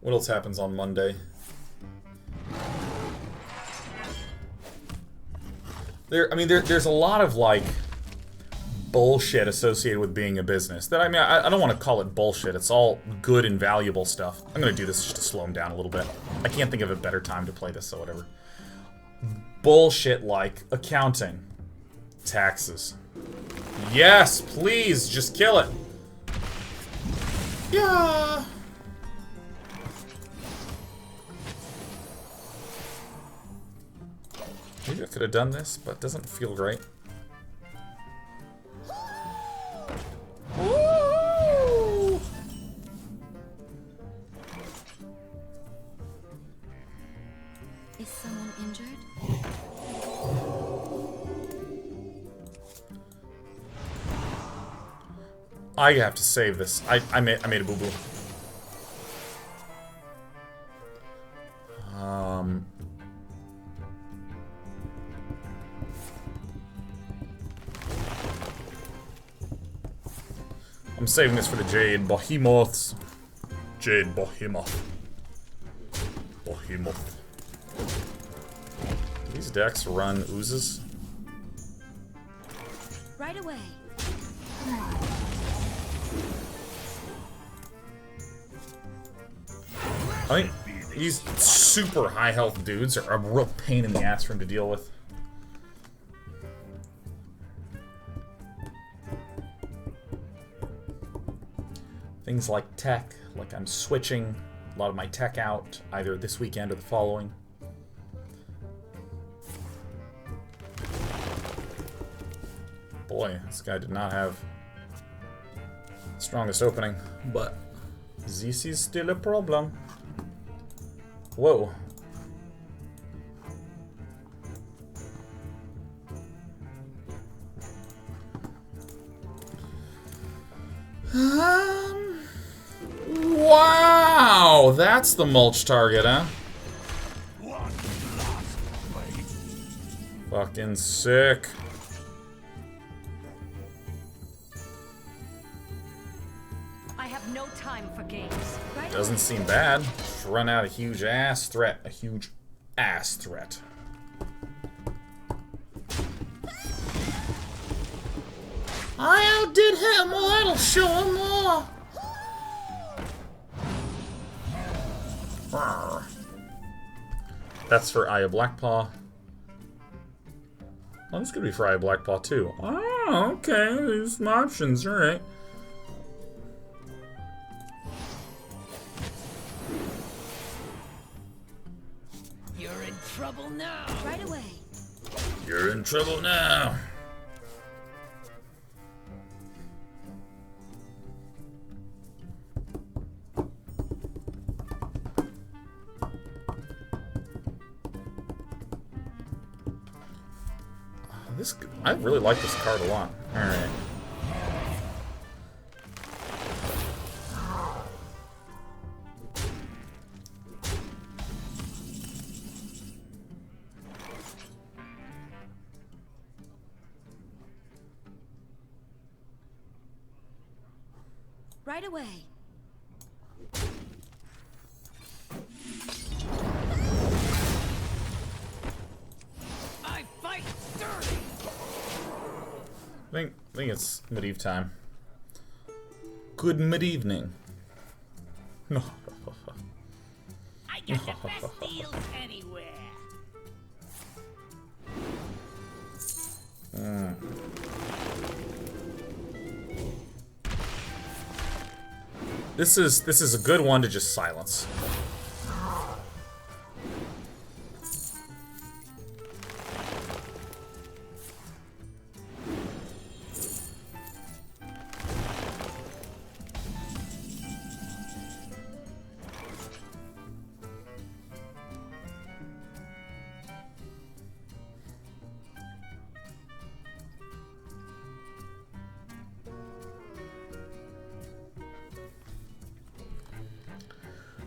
S1: What else happens on Monday? There's a lot of, like, bullshit associated with being a business. That, I mean, I don't want to call it bullshit. It's all good and valuable stuff. I'm going to do this just to slow him down a little bit. I can't think of a better time to play this, so whatever. Bullshit like accounting. Taxes. Yes, please, just kill it. Yeah. Maybe I could have done this, but it doesn't feel great. Ooh.
S6: Is someone injured?
S1: I have to save this. I made a boo-boo. I'm saving this for the Jade Behemoths. Jade Behemoth. Behemoth. These decks run oozes.
S6: Right away.
S1: I think these super high health dudes are a real pain in the ass for him to deal with. Things like tech, like I'm switching a lot of my tech out either this weekend or the following. Boy, this guy did not have the strongest opening, but this is still a problem. Whoa. Wow, that's the mulch target, huh? Fucking sick.
S3: I have no time for games. Right
S1: Doesn't seem bad. Just run out a huge ass threat. A huge ass threat. I outdid him. Well, that'll show him more. That's for Aya Blackpaw. Oh, this could be for Aya Blackpaw too. Oh, okay. There's some options. All right.
S4: You're in trouble now.
S6: Right away.
S1: You're in trouble now. I really like this card a lot. Alright.
S6: Right away.
S4: I fight dirty.
S1: think it's mid-eve time. Good mid-evening. No.
S3: I get the best deals anywhere.
S1: This is a good one to just silence.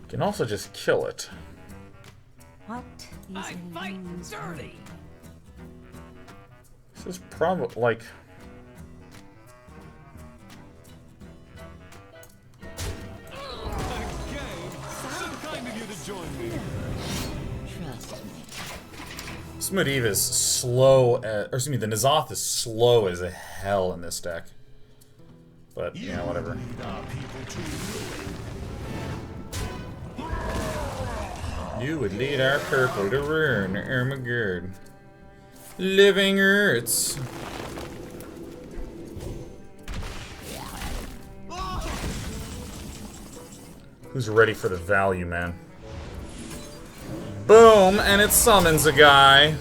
S1: Can also just kill it.
S3: What is
S7: I fight dirty.
S1: This is probably like.
S7: A game. So kind of you to join me.
S3: Trust me.
S1: This Medivh is slow, or excuse me, the N'Zoth is slow as hell in this deck. But, yeah, whatever. You would lead our purple to ruin, Ermagerd. Living Earths. Who's ready for the value, man? Boom, and it summons a guy.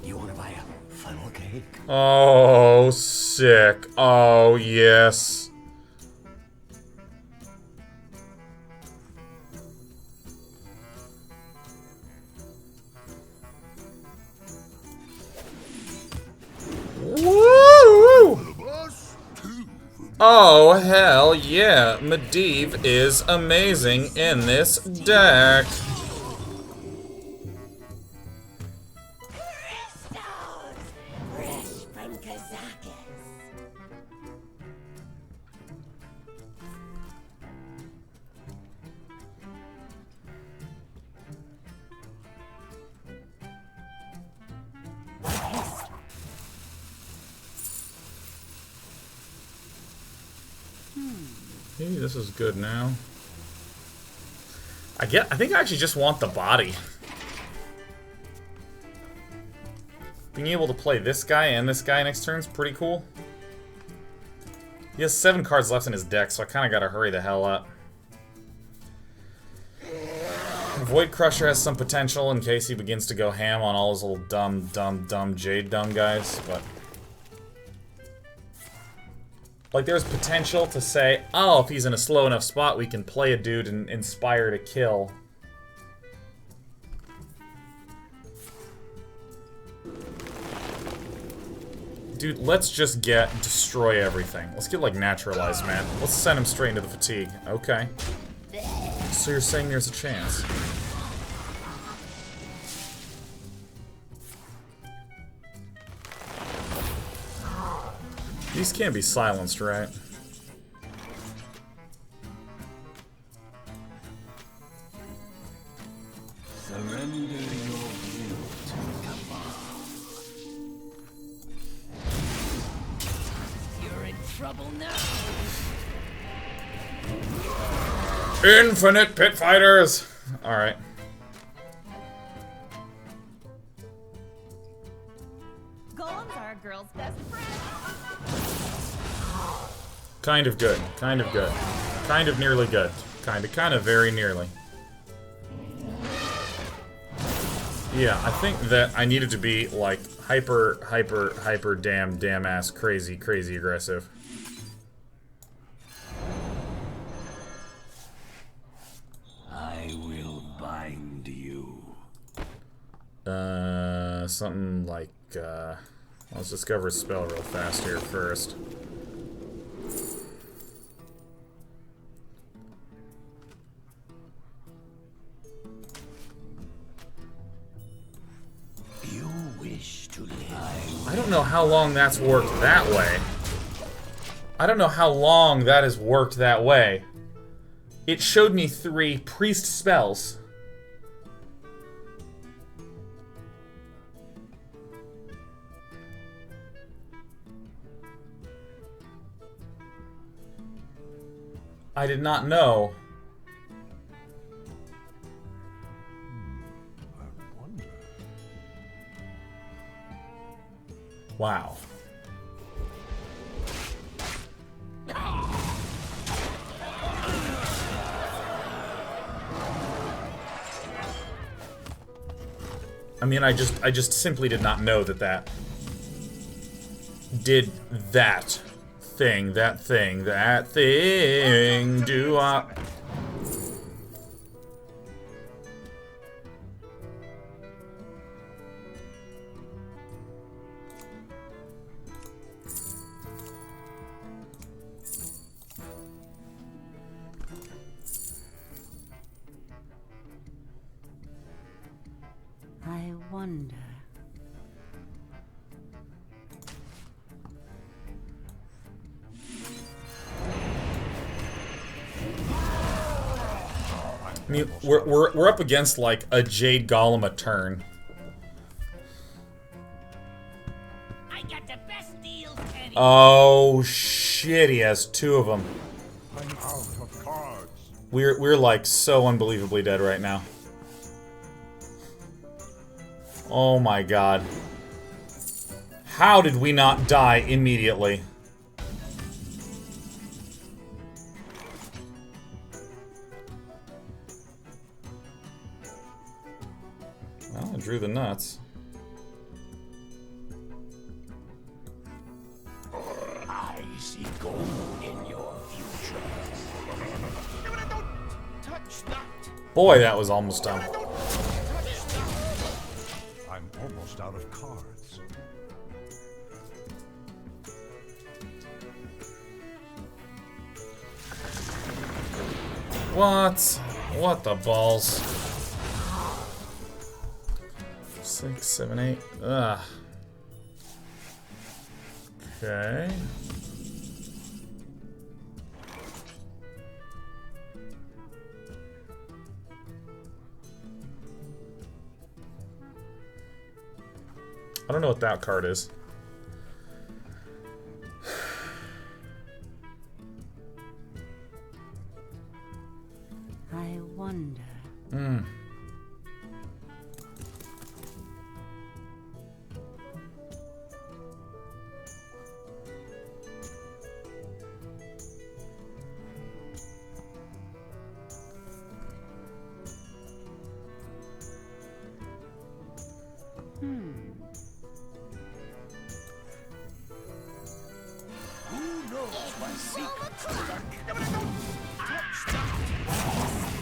S5: You wanna buy a funnel cake?
S1: Oh, sick. Oh, yes. Woo! Oh, hell yeah. Medivh is amazing in this deck.
S6: Fresh from Kazakhstan.
S1: Hey, this is good now. I think I actually just want the body. Being able to play this guy and this guy next turn is pretty cool. He has 7 cards left in his deck, so I kind of gotta hurry the hell up. Void Crusher has some potential in case he begins to go ham on all his little dumb Jade dumb guys, but... like, there's potential to say, oh, if he's in a slow enough spot, we can play a dude and inspire to kill. Dude, let's just destroy everything. Let's get, like, naturalized, man. Let's send him straight into the fatigue. Okay. So you're saying there's a chance. These can't be silenced, right?
S5: Surrender your will to Kabal.
S3: You're in trouble now.
S1: Infinite Pit Fighters! Alright.
S3: Golems are a girl's best friend.
S1: Kind of good. Kind of good. Kind of nearly good. Kind of very nearly. Yeah, I think that I needed to be, like, hyper damn ass crazy aggressive.
S5: I will bind you.
S1: Something like, let's discover a spell real fast here first.
S5: You wish to live.
S1: I don't know how long that's worked that way. I don't know how long that has worked that way. It showed me 3 priest spells. I did not know.
S2: I wonder.
S1: Wow. I mean, I just simply did not know that that did that thing, that thing, that thing. Do I?
S3: I wonder.
S1: I mean, we're up against like a Jade Golem a turn.
S4: I got the best deals anywhere.
S1: Oh shit! He has two of them.
S2: I'm out of cards.
S1: We're like so unbelievably dead right now. Oh my god. How did we not die immediately? Well, I drew the nuts.
S5: I see gold in your future.
S4: Touch that.
S1: Boy, that was almost done.
S2: I'm almost out of cards.
S1: What? What the balls? 6, 7, 8. Ugh. Okay. I don't know what that card is.
S3: I wonder.
S1: Hmm.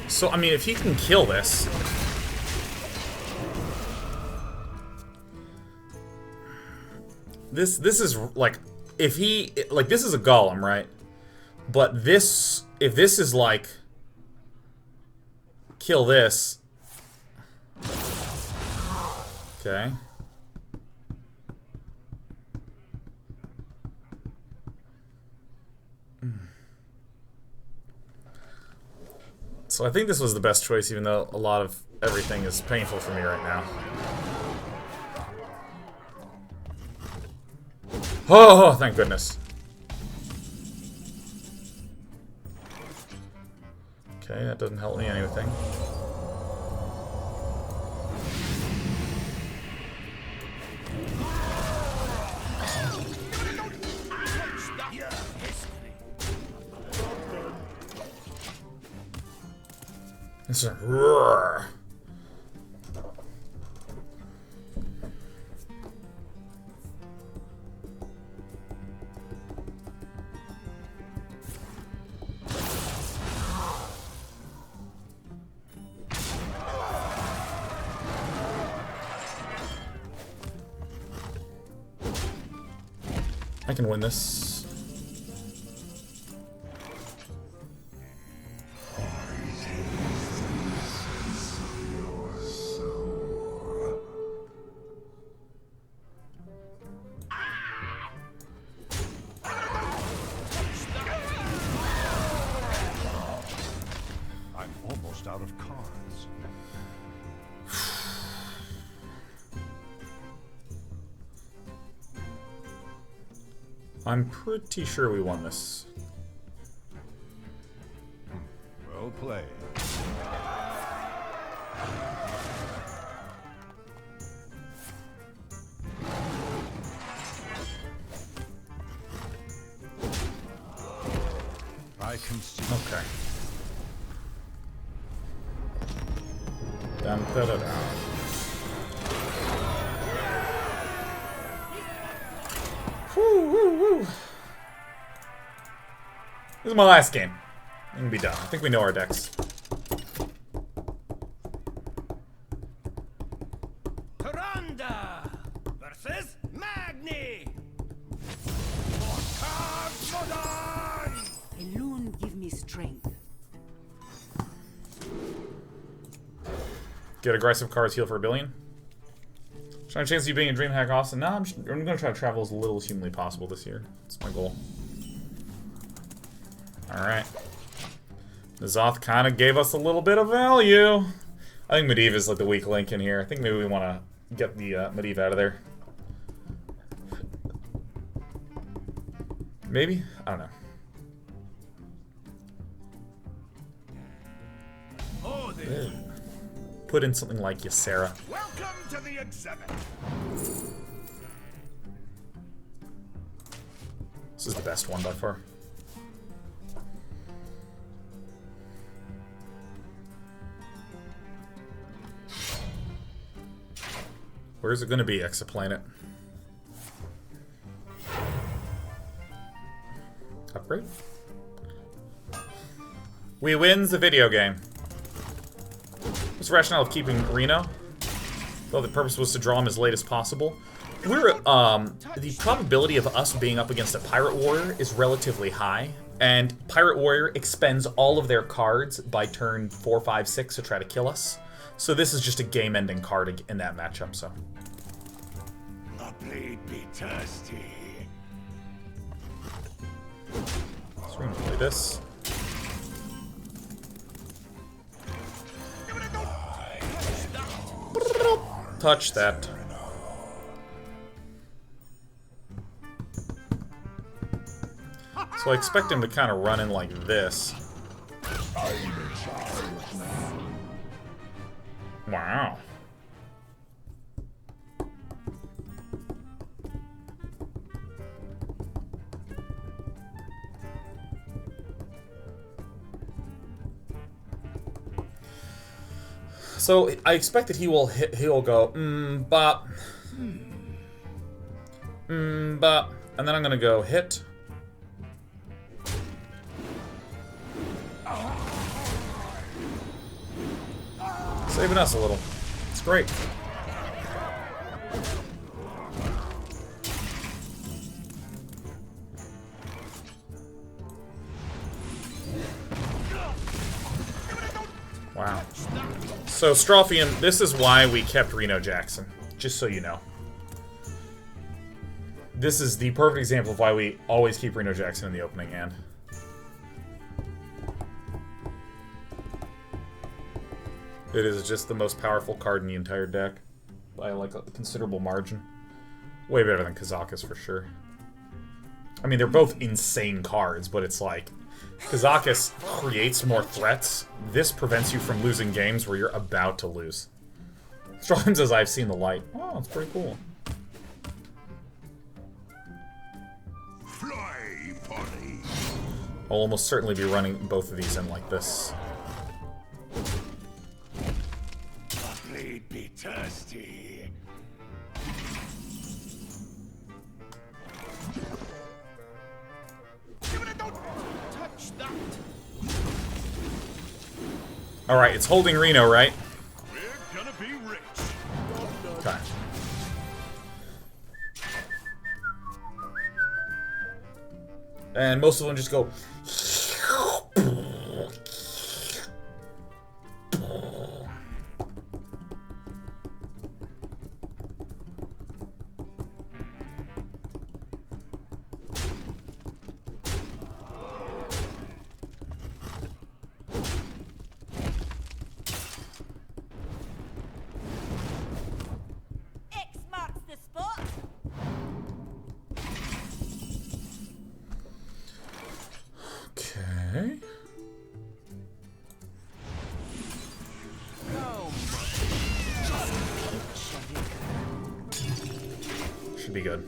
S1: So, I mean, if he can kill this... This is, like, if he... Like, this is a golem, right? But this... If this is, like... Kill this... Okay. So I think this was the best choice, even though a lot of everything is painful for me right now. Oh, thank goodness. Okay, that doesn't help me anything. It's a roar. I can win this.
S2: I'm almost out of cards.
S1: I'm pretty sure we won this.
S2: Matchplay. I can see.
S1: Okay. Dun, da, da, da. Woo, woo, woo. This is my last game. I'm gonna be done. I think we know our decks.
S4: Taranda versus Magni.
S3: Elune give me strength.
S1: Get aggressive cards, heal for 1 billion. Trying to chance of you being a DreamHack Austin. No, I'm gonna try to travel as little as humanly possible this year. That's my goal. Alright. N'Zoth kind of gave us a little bit of value. I think Medivh is like the weak link in here. I think maybe we want to get the Medivh out of there. Maybe? I don't know. Put in something like Ysera.
S2: Welcome to the exhibit.
S1: This is the best one by far. Where's it gonna be, Exoplanet? Upgrade? We wins the video game. What's the rationale of keeping Reno? Though the purpose was to draw him as late as possible. We're, the probability of us being up against a Pirate Warrior is relatively high, and Pirate Warrior expends all of their cards by turn 4, 5, 6 to try to kill us. So this is just a game-ending card in that matchup, so.
S2: A blade be thirsty.
S1: So we're gonna play this. Touch that. So I expect him to kind of run in like this. Wow. So I expect that he'll go bop, bop, and then I'm gonna go hit. Saving us a little. It's great. Wow. So, Strophian, this is why we kept Reno Jackson. Just so you know. This is the perfect example of why we always keep Reno Jackson in the opening hand. It is just the most powerful card in the entire deck. By like a considerable margin. Way better than Kazakus for sure. I mean, they're both insane cards, but it's like... Kazakus creates more threats. This prevents you from losing games where you're about to lose. Strom says, I've seen the light. Oh, it's pretty cool.
S2: Fly, Polly.
S1: I'll almost certainly be running both of these in like this.
S2: A blade be thirsty.
S1: Alright, it's holding Reno, right?
S2: We're gonna be rich.
S1: Okay. And most of them just go...
S6: X marks the spot.
S1: Should be good.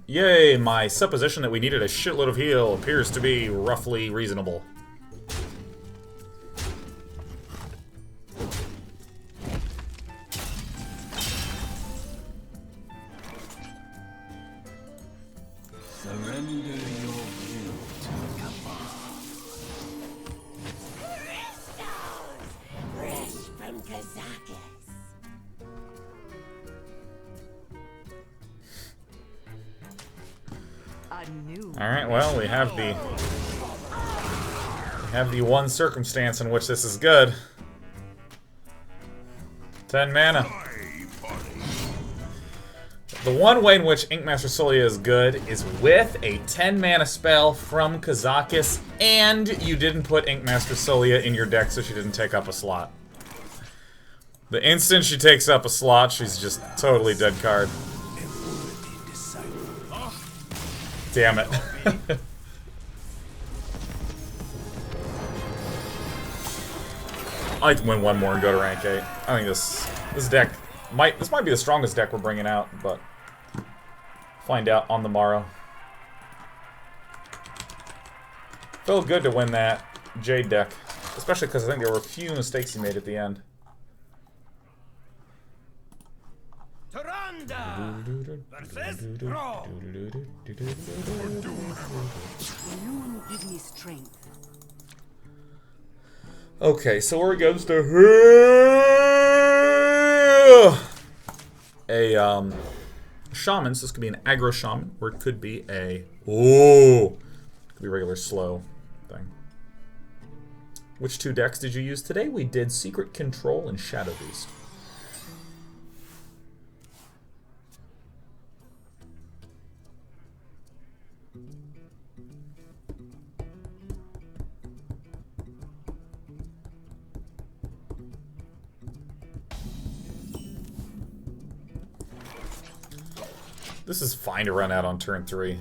S1: Yay, my supposition that we needed a shitload of heal appears to be roughly reasonable.
S7: Surrender your will to
S6: Fresh from Kazakis.
S1: Alright, well, we have the one circumstance in which this is good. 10 mana. The one way in which Inkmaster Solia is good is with a 10 mana spell from Kazakis, and you didn't put Inkmaster Solia in your deck so she didn't take up a slot. The instant she takes up a slot, she's just totally dead card. Damn it. I like to win one more and go to rank 8. I think this deck might be the strongest deck we're bringing out, but find out on the morrow. Felt good to win that Jade deck, especially because I think there were a few mistakes he made at the end.
S4: Taranda versus Brawl.
S3: Alone give me strength.
S1: Okay, so we're against a shaman. So this could be an aggro shaman, or it could be a could be a regular slow thing. Which two decks did you use today? We did Secret Control and Shadow Beast. This is fine to run out on turn 3.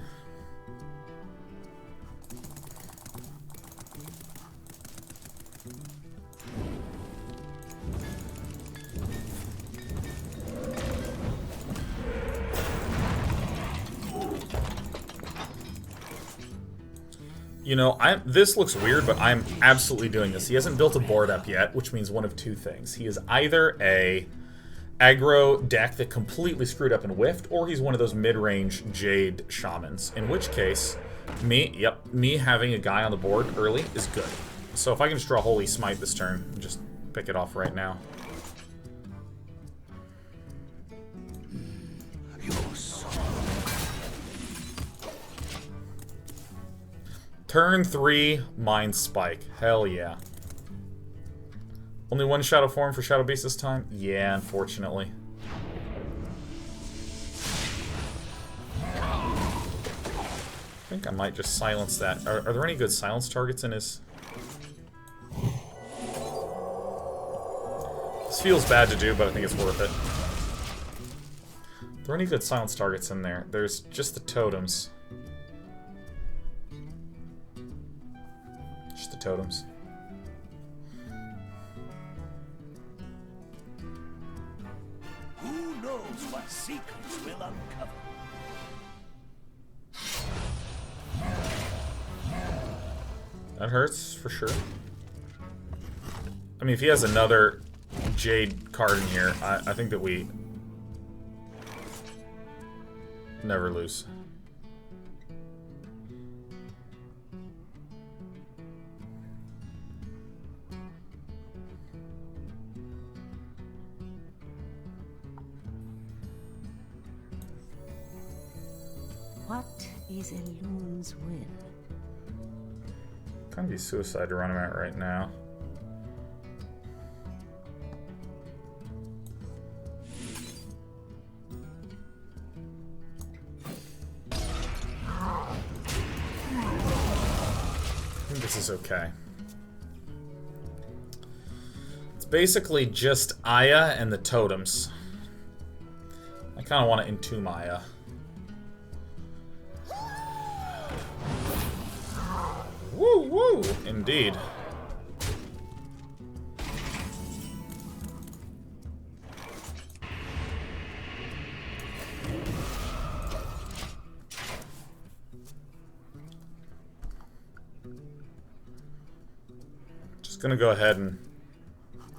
S1: You know, this looks weird, but I'm absolutely doing this. He hasn't built a board up yet, which means one of two things. He is either a aggro deck that completely screwed up and whiffed, or he's one of those mid-range Jade shamans. In which case, me having a guy on the board early is good. So if I can just draw Holy Smite this turn, just pick it off right now. Turn 3, Mind Spike. Hell yeah. Only one Shadow form for Shadow Beast this time? Yeah, unfortunately. I think I might just silence that. Are there any good silence targets in his... This feels bad to do, but I think it's worth it. Are there any good silence targets in there? There's just the totems. Just the totems.
S5: Who knows what secrets will uncover?
S1: That hurts, for sure. I mean, if he has another Jade card in here, I think that we never lose.
S3: What is a loon's will?
S1: Kind of be suicide to run him out right now. I think this is okay. It's basically just Aya and the totems. I kind of want to entomb Aya. Woo woo! Indeed. gonna go ahead and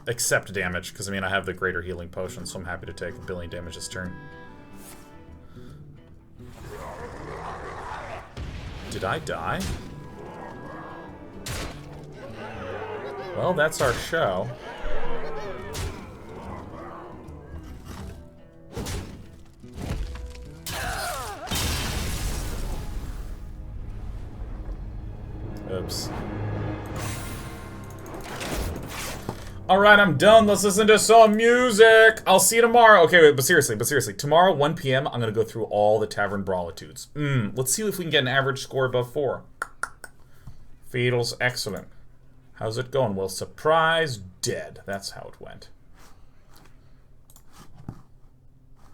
S1: accept damage, because, I mean, I have the greater healing potion, so I'm happy to take 1 billion damage this turn. Did I die? Well, that's our show. Oops. Alright, I'm done. Let's listen to some music. I'll see you tomorrow. Okay, wait, but seriously. Tomorrow, 1 p.m., I'm going to go through all the Tavern Brawlitudes. Let's see if we can get an average score above 4. Fatal's excellent. How's it going? Well, surprise, dead. That's how it went.